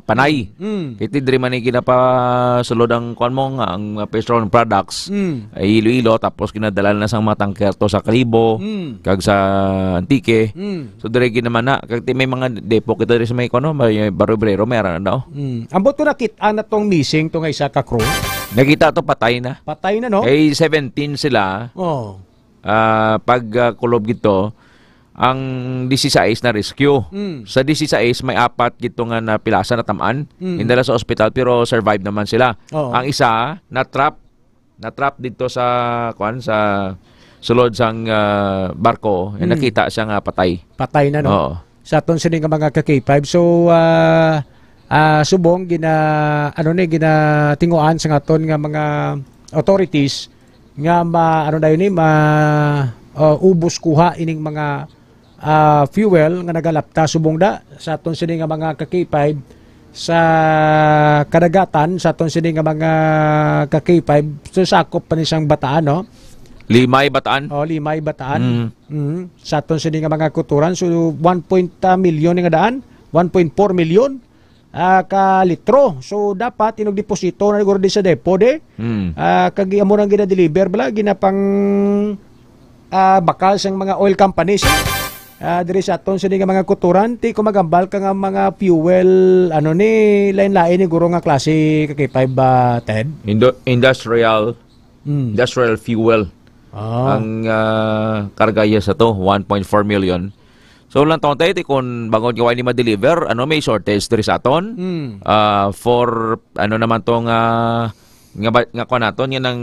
panay. Kiti diri man ginapa sulod ang kuan mo nga ang petroleum products ay Iloilo tapos ginadala na sang mga tanker to sa Kalibo kag sa Antique. So diri ginaman na kag may mga depo kita diri sa may kuno may Barobrero meron na daw. Ambot ko nakita na tong missing tong isa ka crew. Nakita to patay na. Patay na no? Ay 17 sila. Pag kulob gito ang 16 na rescue. Sa 16 may 4 gito nga na pilasa na tamaan. Indala sa ospital pero survive naman sila. Ang isa na-trap dito sa sa sulod sang barko. Nakita siya nga patay. Patay na no. Sa aton sini nga mga ka-K5. So subong ginatinguan sa aton nga mga authorities nga ubos kuha ining mga fuel nga nagalapta subong da sa aton sini nga mga ka-K5 sa kadagatan sa aton sini nga mga ka-K5 so sakop pa ni siyang Bataan no Limay Bataan Limay Bataan sa aton sini nga mga kuturan so 1 million nga daan 1.4 million ka litro so dapat inog deposito na siguro di sa depo kag amo nang gina-deliver bala ginapang bakal sang mga oil companies diri sa aton sini nga mga kuturan ti ko magambal ka nga mga fuel lain-lain ni guro nga klase ka-K5 Ted industrial fuel ang kargaya sa to 1.4 million. So lang taon tayo kung bago gawa ni ma-deliver may shortage diri sa aton for naman tong nga kuan naton yan ang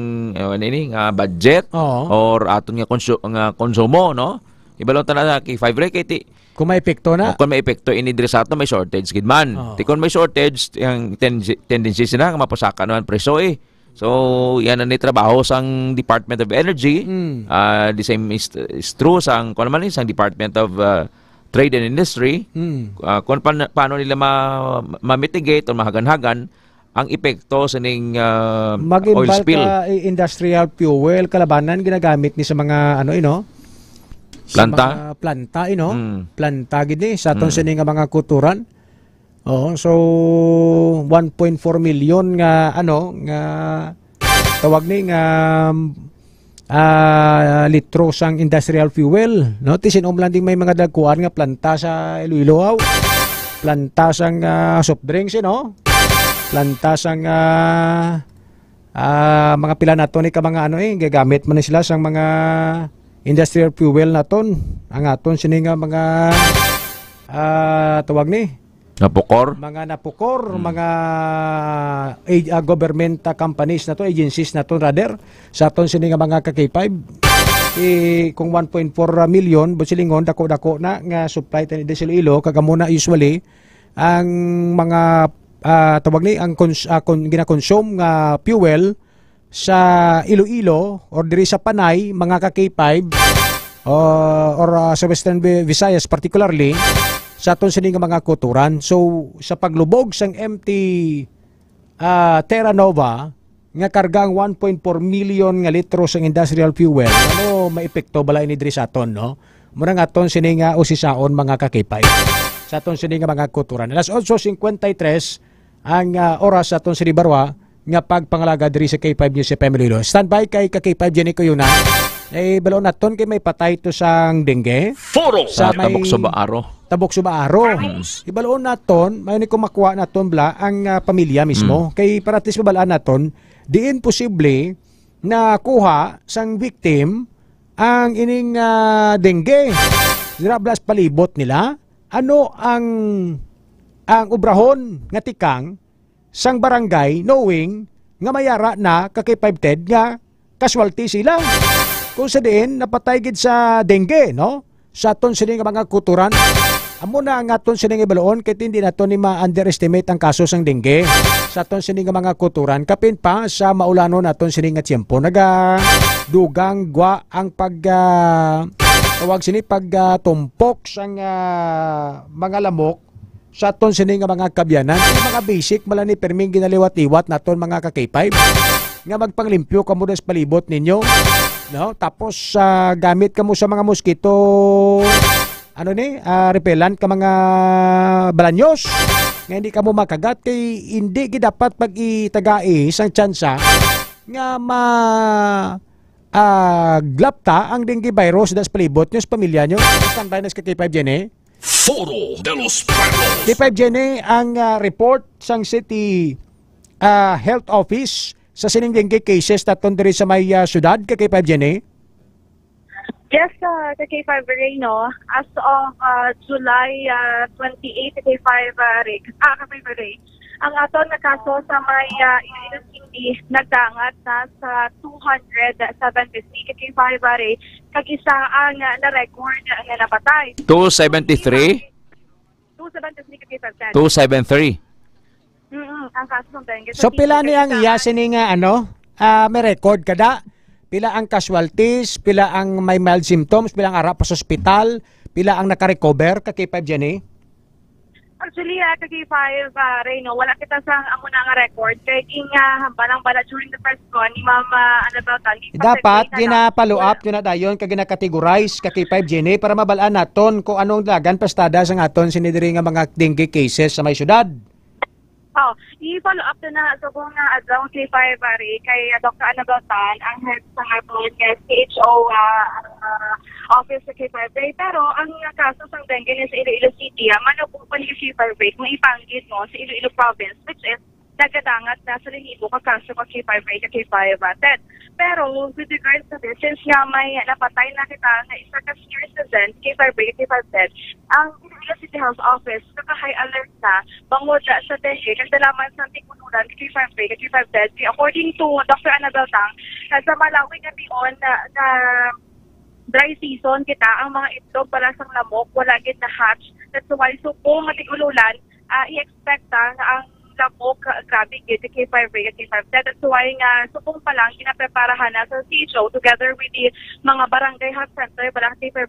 nga budget or aton nga konsumo no ibalon ta na K5 rate kung may epekto na kung may epekto ini diri sa aton may shortage gid man kung may shortage ang tendency sila nga mapasaka naman presyo so yan ang trabaho sang Department of Energy the same is true sang kung naman sang Department of Trade and Industry kung paano nila ma-mitigate o mahagan-hagan ang epekto sa ning oil spill. Industrial fuel kalabanan ginagamit ni sa mga planta. Planta planta gid ni sa aton sini nga mga kuturan. So 1.4 million nga nga tawag ni nga litro sang industrial fuel no tisin landing may mga dagkuan nga planta sa Iloilo planta sang soft drinks planta sang mga pila nato ni ka mga gagamit man sila sang mga industrial fuel naton ang aton sini nga mga tawag ni napukor, mga government companies na to, agencies na to rather, sa aton sini nga mga ka-K5. Kung 1.4 million busilingon dako-dako na nga supply tani sa Iloilo, kagamuna usually ang mga tawag ni ang gina-consume nga fuel sa Iloilo or diri sa Panay, mga ka-K5 or sa Western Visayas particularly, sa aton sini nga mga kuturan. So sa paglubog sang MT Terra Nova nga kargang 1.4 million nga litro sang industrial fuel, ano maepekto balay ni diri sa aton, no? Mura nga aton sini nga usisaon mga ka-K5 sa aton sini nga mga kuturan. Alas 8:53 ang oras sa aton sini Barwa nga pagpangalaga diri sa K5 News FM Iloilo. Standby kay ka-K5 Jenny ko yun na. Balon naton kay may patay to sang dengue. Foro sa Tabok Subaaro. Tabok Subaaro. Ibaloon naton, may ni kumakuha naton bla ang pamilya mismo. Kay para at least mabalaan naton, diin posible na kuha sang victim ang ining dengue. Dira blas palibot nila. Ano ang obrahon nga tikang sang barangay knowing nga mayara na ka-K5 TED nga casualty sila. Kung sa diin napatay gid sa dengue, no? Sa aton sini nga mga kuturan. Amo na ang aton sini nga baloon kay hindi naton ni ma-underestimate ang kaso sang dengue. Sa aton sini nga mga kuturan kapin pa sa maulano naton sini nga tiempo naga dugang gwa ang tawag sini tumpok sang mga lamok sa aton sini nga mga kabyanan. Yung mga basic mala ni perming ginaliwat-liwat naton mga ka-K5 nga magpanglimpyo kamo sa palibot ninyo. No, tapos gamit kamo sa mga mosquito repellent ka mga balanyos nga hindi kamo makagat kay hindi gid dapat pag itagai isang tsansa nga glapta ang dengue virus das palibot nyo sa pamilya nyo. Standby na sa K5 Jenny. Foro de los Pueblos. K5 Jenny ang report sang City Health Office sa sining dengue cases naton diri sa may syudad, K5 Jenny? Yes, K5 Ray, no? As of July 28, K5 Ray, ang aton na kaso sa may Iloilo City nagdangat na sa 273 K5 Ray, kag isa ang na-record nga napatay. 273? 273 K5 273. Ang kaso ng dengue. So pila ni ang iya sini nga may record kada? Pila ang casualties, pila ang may mild symptoms, pila ang ara pa sa ospital, pila ang naka-recover ka K5 Jenny? Actually, K5 Reyno, wala kita sa amo na nga record kay inga hambalang bala during the first con ni Mama dapat gina-follow up yun na dayon kag gina-categorize ka K5 Jenny para mabalaan naton kung anong dagan pastada sa aton sinidiri nga mga dengue cases sa may syudad. I-follow up na sa kung adlaw K5 kay Dr. Annabel Tan, ang head sa aton nga CHO office sa K5 pero ang kaso sa dengue sa Iloilo City, manubog pa ni K5 kung ipanggit mo sa Iloilo province, which is nagadangat na sa linibo ka kaso ka K5 ka K5 TED. Pero with regards to this, since nga may napatay na kita na isa ka senior citizen, K5 TED, ang Iloilo City Health Office naka-high alert na bangod sa dengue kasi laman sa tinguluran K5 TED. According to Dr. Annabel Tang, sa Malawi nga biyon na dry season kita, ang mga itlog para sa lamok wala gid na hatch. That's why kung tingululan, i-expect na ang lamok grabe gid K5 TED. That's why nga supong pa lang ginapreparahan na sa CHO together with the mga barangay health center balang K5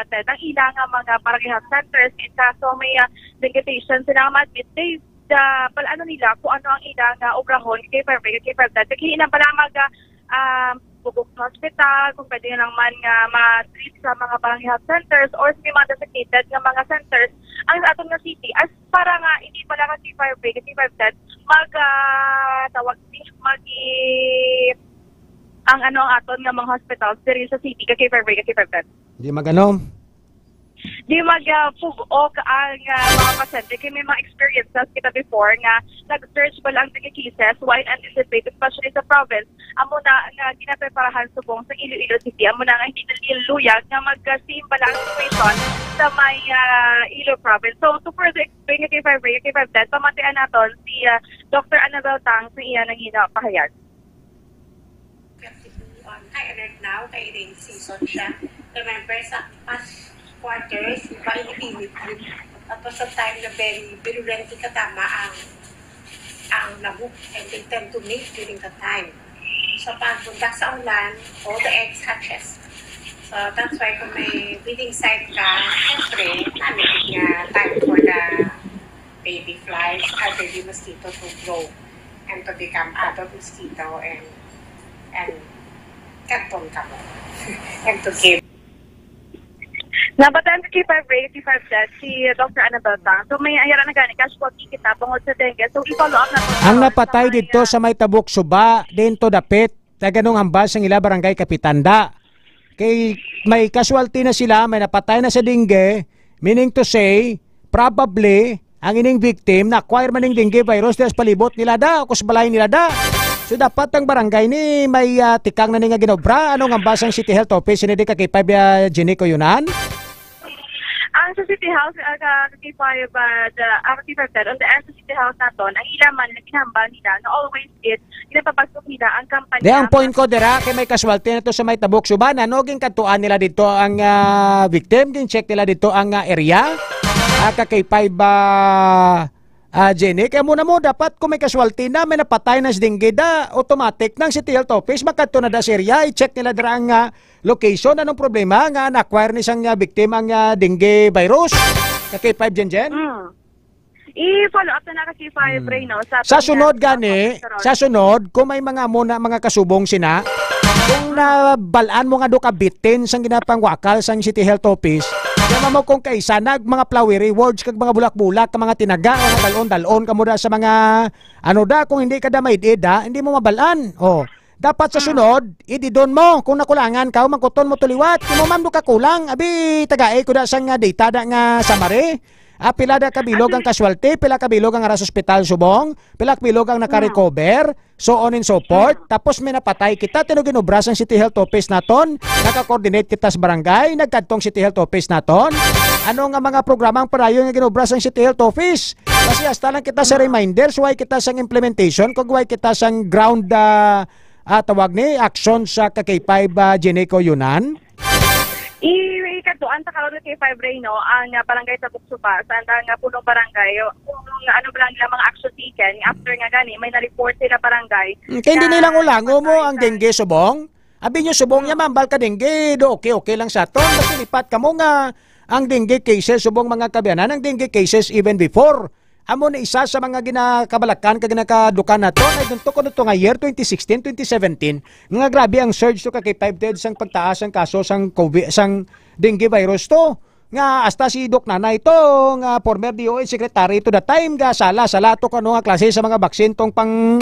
TED ang ilang mga barangay health centers in kaso may vegetation sila ma-admit palano nila kung ano ang ilang obrahon K5 TED. Kaya inang pala bubog sa hospital, kung pwede lang man ma-treat sa mga barangay health centers or sa mga designated nga mga centers ang atong nga city as para nga hindi pala ka K5 TED ang aton nga mga hospitals diri sa city ka K5 TED. Hindi magano? di mag-pugok ang mga pasyente. Kaya may mga experiences kita before nga nag-search ba lang ng cases while anticipated, especially sa province. Amo na nga ginapreparahan subong sa Iloilo City. Amo na nga hindi naliluyag nga mag-same ba lang situation sa may Ilo province. So, to further explain yung K5 Ray, K5 Dead, pamantian natin si Dr. Annabel Tang sa iya nang hinapahayag. High alert now, kay rain season siya. Remember, sa past quarters, mainit-init yun. Tapos sa time na very virulent katama ang lamok, and they tend to mate during the time. So pagpunta sa ulan, all the eggs hatches. So that's why kung may breeding site ka, siyempre, namin nga time for the baby flies or baby mosquito to grow and to become adult mosquito and kantong ka mo. And to give. Nabatan sa K5 Ray, K5 Dead, si Dr. Annabel Tang. So may ayara na gani, casual kita bungod sa dengue. So i-follow up na po. Ang napatay dito sa may Tabuk Suba, dito dapit, taganong hambas ng ila barangay Kapitanda. Kay may casualty na sila, may napatay na sa dengue, meaning to say, probably, ang ining victim na acquire man ng dengue virus dahil palibot nila da, o kusbalay nila da. So dapat ang barangay ni may tikang na nga ginobra. Anong ambasang City Health Office? Sinidi ka kay Pabia Jenico Yunan? Ang sa City House, K5 Dead, on the end sa City House naton, ang ilaman na kinahambal nila na always pinapapasok nila ang kampanya. Di ang point ko dira kay may casualty na to sa may Tabuk Suba, noging katuan nila dito ang victim, gin-check nila dito ang area. Kay Pabia Jenny, kaya muna mo dapat kung may casualty na, may napatay na sa dengue da, automatic ng City Health Office, magkanto na da sa area, i-check nila dira ang location, anong problema nga na-acquire ni siyang victim ang dengue virus. Kay 5 Jen? I-follow up na K5 Ray, no? Sa sunod gani, sa sunod, kung may mga kasubong sina, kung nabalaan mo nga do ka bitin sang ginapangwakal sang City Health Office, kaya mo kung kaisa mga flowery words kag mga bulak-bulak ka mga tinaga mga dalon-dalon ka mo da sa mga kung hindi ka da may ida, hindi mo mabalaan. Dapat sa sunod, ididon mo kung nakulangan ka, mangkuton mo tuliwat. Kung mo ma'am do ka kulang, abi tagaay ko da sang data da nga summary. Pila da kabilog ang casualty, pila kabilog ang aras hospital subong, pila kabilog ang naka-recover, so on and so forth. Tapos may napatay kita, tinuginobra sa City Health Office naton, naka-coordinate kita sa barangay, nagkadtong City Health Office naton. Ano nga mga programang parayo nga ginobra sa City Health Office? Kasi hasta lang kita sa reminders, why kita sang implementation, kung why kita sang ground tawag ni action sa K5 Jenico Yunan. Ikatuan sa karon kay 5 Ray, no, ang barangay Tabuk Suba, sa nga punong barangay, kung ano ba lang nila mga action taken, after nga gani, may na-report sila barangay. Kaya hindi nilang ulango mo ang dengue subong? Abi nyo subong niya mambal ka dengue, do okay lang sa ton, kasi lipat ka mo nga ang dengue cases subong mga kabiyanan, ang dengue cases even before. Amo na isa sa mga ginakabalakan kag ginakadukan nato ay dito ko nga year 2016, 2017 nga grabe ang surge to kay 5 dead sang pagtaas ang kaso sang COVID sang dengue virus to nga hasta si Doc Nanay to nga former DOH secretary to the time ga sala to kano nga klase sa mga baksin tong pang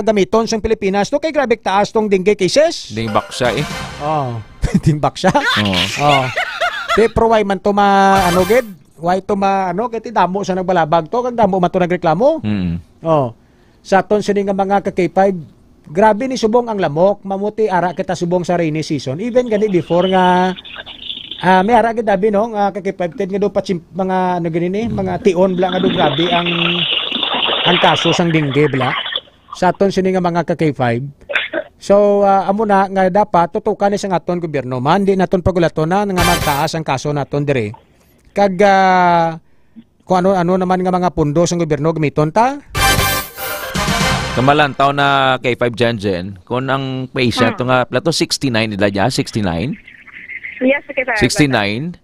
gamiton sa Pilipinas to kay grabe taas tong dengue cases. Dengue baksa Dengue baksa. Te provide man to ged. Why to kaya damo sa nagbalabag to, kag damo man to nagreklamo. Sa ton sini nga mga ka-K5, grabe ni subong ang lamok, mamuti ara kita subong sa rainy season. Even gani before nga may ara gid abi no, nga ka-K5 nga do pa mga mga tion bla nga do grabe ang kaso sang dengue bla. Sa ton sini nga mga ka-K5. So amo na nga dapat tutukan ni sa aton gobyerno man di naton pagulaton na nga magtaas ang kaso naton dire. Kag kung ano naman nga mga pundo sa gobyerno gamiton ta. Kamalantaw na kay 5 Jen, kung ang patient nga plato 69 nila niya, 69. Yes, okay, 69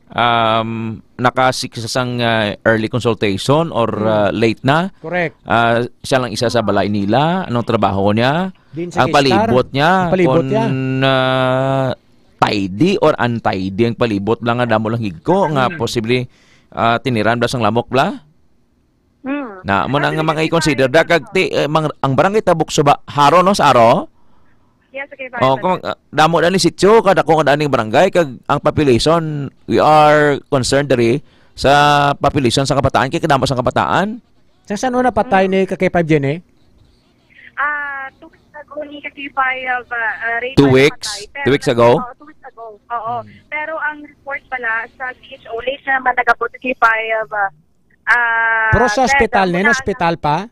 nakasang early consultation or late na. Correct. Siya lang isa sa balay nila, anong trabaho niya? Ang palibot niya, tidy or untidy ang palibot lang nga damo lang higko nga posible tiniran bla sang lamok bla. Na mo na nga mga i-consider da kag ang barangay Tabuk Suba haro no sa aro. Yes, okay, Oh, kung damo na ni sitio kada ko kada ning barangay kag ang population, we are concerned diri sa population sa kabataan kay kadamo sa kabataan. Sa saan na patay ni K5 Jenny? 2 weeks ago ni K5 rate 2 weeks? 2 weeks ago? 2 weeks ago. Oo. Pero ang report pala sa CHO late naman nagabot sa K5 Pero sa hospital ni, hospital pa?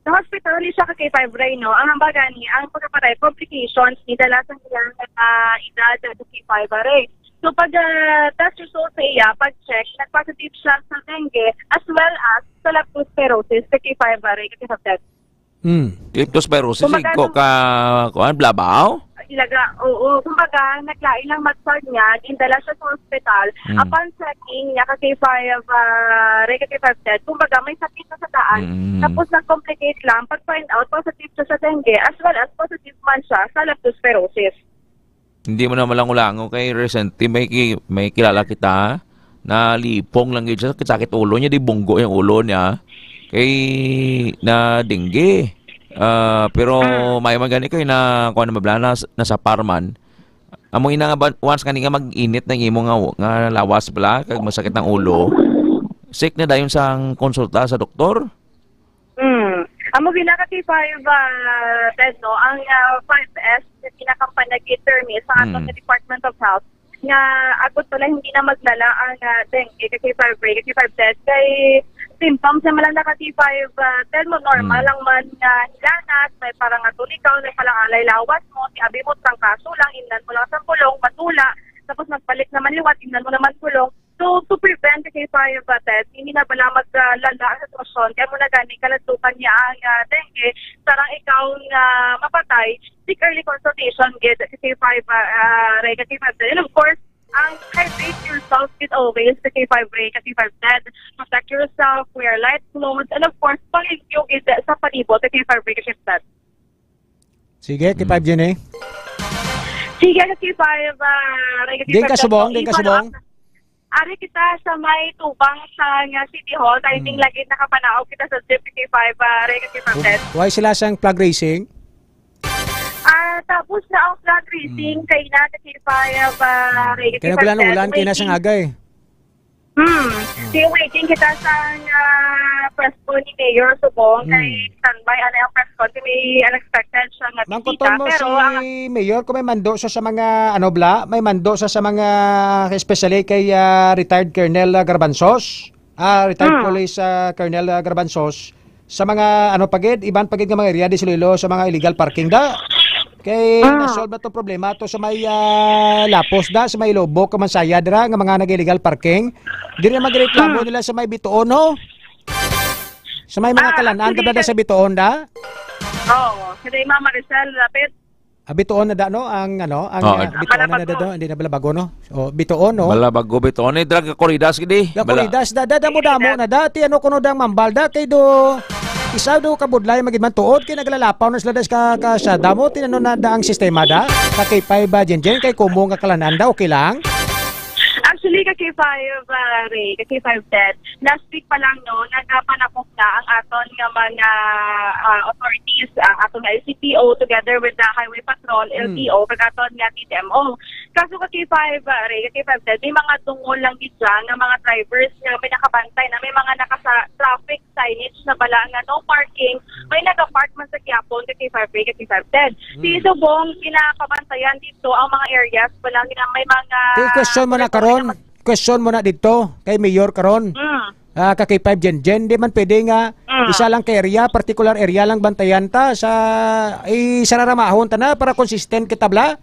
Sa hospital siya kay K5 Ray, no? Ang hambaga ni, ang pagkapatay, complications ni dala sa kanyang edad sa K5 Ray. So pag test result sa iya, pag-check, nag-positive siya sa dengue as well as sa leptospirosis sa K5 Ray, kasi sa test. Leptospirosis, ko ka, kuan, blabaw? Ilaga, oo. Kumbaga, naglain lang magsard niya, indala siya sa hospital. Upon checking niya, kasi 5 test, kumbaga, may sakit na sa daan. Tapos, nag-complicate lang. Pag-find out, positive siya sa dengue, as well as positive man siya sa leptospirosis. Hindi mo na malangulango kay recently, may kilala kita, na lipong lang yun siya, sakit ulo niya, di bunggo yung ulo niya, kay na dengue. Pero may magani kay na kuan mablana nasa Parman. Amo ina nga once kani nga mag-init ng imo nga lawas pala kag masakit ng ulo. Sick na dayon sang konsulta sa doktor. Amo ginakati 5 no ang 5S kinakampanya termi sa atong Department of Health nga agot pala hindi na maglala ang dengue kay 5 break kay 5 test kay symptoms na malang nakati 5 tell mo normal lang man nga hilanat may parang atulikaw may palang alay lawas mo abi mo sang kaso lang indan mo lang sa kulong matula tapos nagpalit naman liwat indan mo naman kulong. So, to prevent kay 5 test, hindi na bala maglala ang sitwasyon. Kaya mo na gani kalatukan niya ang dengue. Sarang ikaw nga mapatay, seek early consultation get kay 5 kay 5 test. And of course, ang hydrate yourself is always kay 5 kay 5 test. Protect yourself, wear light clothes, and of course, pag-igyog sa palibot kay 5 kay 5 test. Sige, kay 5 Jenny. Sige, kay 5 kay 5 Din ka subong, din ka subong. Ari kita sa may tubang sa City Hall, timing lagi nakapanaog kita sa GPT5 test. Why sila sang flag racing? Tapos na ang flag racing kay na K5 kaya nagulan kay na sang agay. Kaya waiting kita sa press con ni Mayor Subong kay standby ano yung press con may unexpected siya nga bisita. Pero si Mayor kung may mando sa mga ano bla, may mando sa mga especially kay retired Colonel Garbanzos, retired police Colonel Garbanzos sa mga ano pagid, iban pagid nga mga area di Iloilo sa mga illegal parking da. Kay na-solve na to problema to sa may lapos da, sa may Lobo, Kamansaya dira nga mga nag-illegal parking. Di rin magreklamo nila sa may Bitoon, no? Sa may mga kalanaan da sa Bitoon da? Oo, kasi Mama Rizal lapit. Bitoon na da, no? Ang ano, ang Bitoon na da do, hindi na Balabago, no? O Bitoon, no? Balabago, Bitoon, drag Corridas gidi. Corridas da mo na dati ano kuno dang mambalda kay do isa do kabudlay magidman tuod kay naglalapaw na sila ka sa damo tinano na da ang sistema da kay 5 jen kay kumo nga kalanan da okay lang. Actually, kay 5 kay 5 test. Last week pa lang no, nagpanakop na ang aton nga mga authorities, ang aton nga LCPO together with the Highway Patrol, LTO, kag aton nga TMO. Kaso kay 5 kay 5 test, may mga tungol lang gid nga mga drivers nga may nakabantay na may mga traffic signage na bala nga no parking, may nagapark man sa Quiapo kay 5 kay 5 test. Si Subong kinakabantayan dito ang mga areas bala nga may mga question mo na dito kay Mayor karon. Kay 5 jen di man pwede nga isa lang kay area, particular area lang bantayan ta sa sararamahon ta na para consistent kita bla.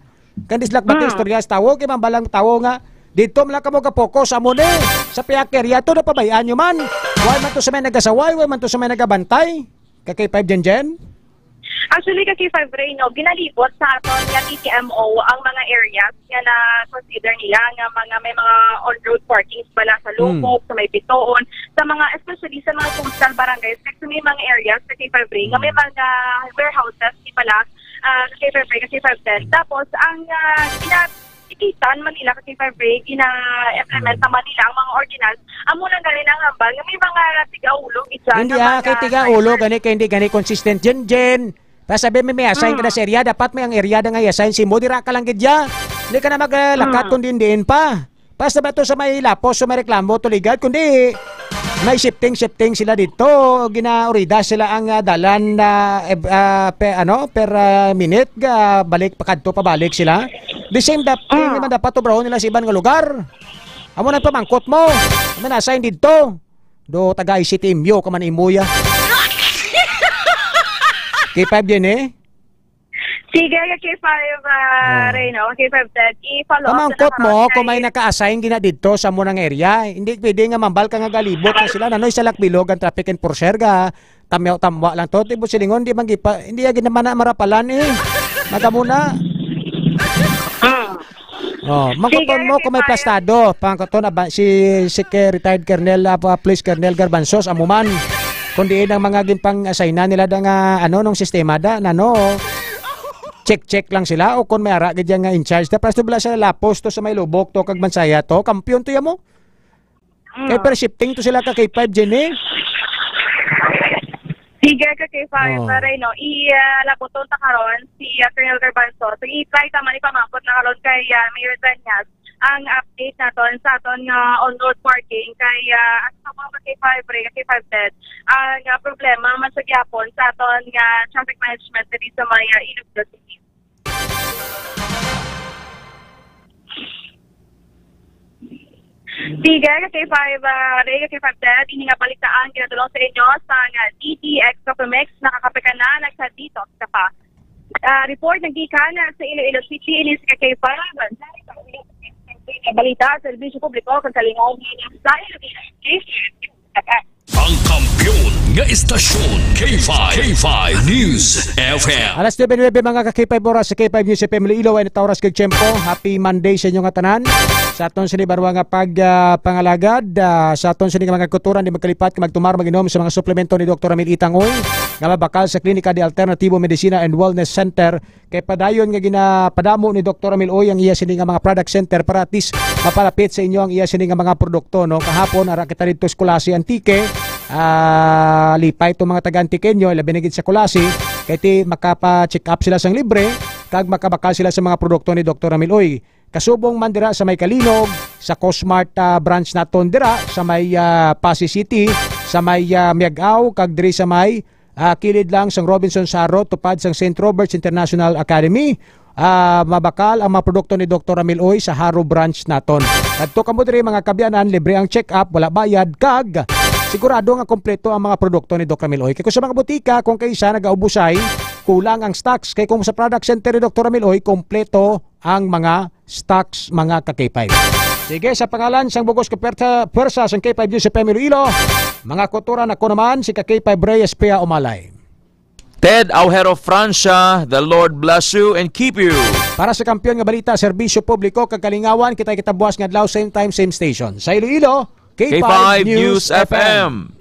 Kandis lak ba istorya sa tawo kay mambalang tawo nga dito man kamo ka focus amo ni sa piyak area to na pabayaan nyo man. Why man to sa may nagasaway, why man to sa may nagabantay. Kay 5 jen. Actually, kay 5 no, ginalibot sa aton nga TTMO ang mga areas nga na consider nila nga mga may mga on-road parkings bala sa Lubog, sa may Bitoon, sa mga especially sa mga coastal barangays, kasi may mga areas kay 5 nga may mga warehouses di pala kay 5 tapos ang ikitan Manila kasi 5 ina-implement naman nila ang mga ordinance. Amo lang galing ang hambal nga may mga tiga-ulo hindi kay tiga-ulo gani kay hindi gani consistent jen Pa sabi may assign ka na sa area, dapat may ang area na nga i-assign si mo, dira ka lang gidya. Hindi ka na maglakat kundi din pa. Basta ba ito sa may lapos, sa may reklamo, tuligad, kundi may shifting sila dito. Ginaurida sila ang dalan na per minute, balik pakadto pabalik sila. The same naman dapat obrahon nila sa ibang lugar. Amo nang pamangkot mo. Ano na assign dito? Do taga ICTMyo ka man imuya. K5 din eh. Sige, K5 Reyno, K5 Ted, i-follow up. Pamangkot mo kung may naka-assign gina dito sa munang area. Hindi pwede nga mambal ka nga galibot na sila. Nanoy sa lakbilog ang traffic enforcer ga. Tamwa lang to. Tibo silingon, hindi agin naman na marapalan eh. Magamuna. Mangkoton mo kung may plastado. Pangkoton si retired Colonel Police Colonel Garbanzos amuman. Kundi ang mga gimpang assignan nila nung sistema check lang sila o kung may ara gid nga in charge. Tapos bala sa lapos to sa may lubok to kag Bansaya to, kampiyon to yamo. Kay per shifting to sila ka K5 Jenny. Sige ka K5 Reyno, labuton ta karon si Colonel Garbanzo. So i-try ta man ipamangkot na karon kay Mayor Danyas ang update naton sa aton nga on-road parking kay sa mga K5 K5 Ted. Ang problema man sa gyapon sa aton nga traffic management dito sa may Iloilo City. Sige, K5 K5 Ted, ini nga balitaan ginatulong sa inyo sa DTX Coffee Mix, nakakape ka na, nagsa-detox ka pa. Report ng gikan sa Iloilo City, ini sa K5, balita, serbisyo publiko, kagkalingaw sa Iloilo City. Ang kampiyon nga istasyon K5 News FM. Alas 9:09 mga ka-K5 oras sa K5 News FM Iloilo ay natauras kag tiyempo. Happy Monday sa inyo nga tanan. Sa aton sini barwa nga pangalagad sa aton sini mga kuturan di magkalipat kag magtumar maginom sa mga suplemento ni Dr. Ramil Itangoy nga mabakal sa Klinika de Alternativo Medicina and Wellness Center kay padayon nga ginapadamo ni Dr. Ramil Oy ang iya sini nga mga product center para at least mapalapit sa inyo ang iya sini nga mga produkto no. Kahapon ara kita dito sa Kulasi Antique. Lipay itong mga taga-Antiqueño labi na gid sa Kulasi kay ti makapa-check up sila sang libre kag makabakal sila sa mga produkto ni Dr. Ramil Oy. Kasubong man dira sa may Kalinog, sa Cosmart branch naton dira sa may Pasig City, sa may Miagao kag diri sa may kilid lang sang Robinson Saro tupad sang St. Robert's International Academy. Mabakal ang mga produkto ni Dr. Ramil Oy sa Haro branch naton. Adto kamo diri mga kabyanan, libre ang check-up, wala bayad kag sigurado nga kompleto ang mga produkto ni Dr. Ramil Oy. Kay kung sa mga butika, kung kaysa nagaubusay, kulang ang stocks. Kay kung sa product center ni Dr. Ramil Oy, kompleto ang mga stocks mga ka-K5. Sige, sa pangalan sang bugos ka pwersa sang K5 News FM Iloilo, mga kuturan ako naman si ka-K5 Reyes Pea Umalay. Ted Aujero Francia, the Lord bless you and keep you. Para sa kampiyon nga balita, serbisyo publiko kag kalingawan, kita buwas nga adlaw same time same station. Sa Iloilo, K5 News FM.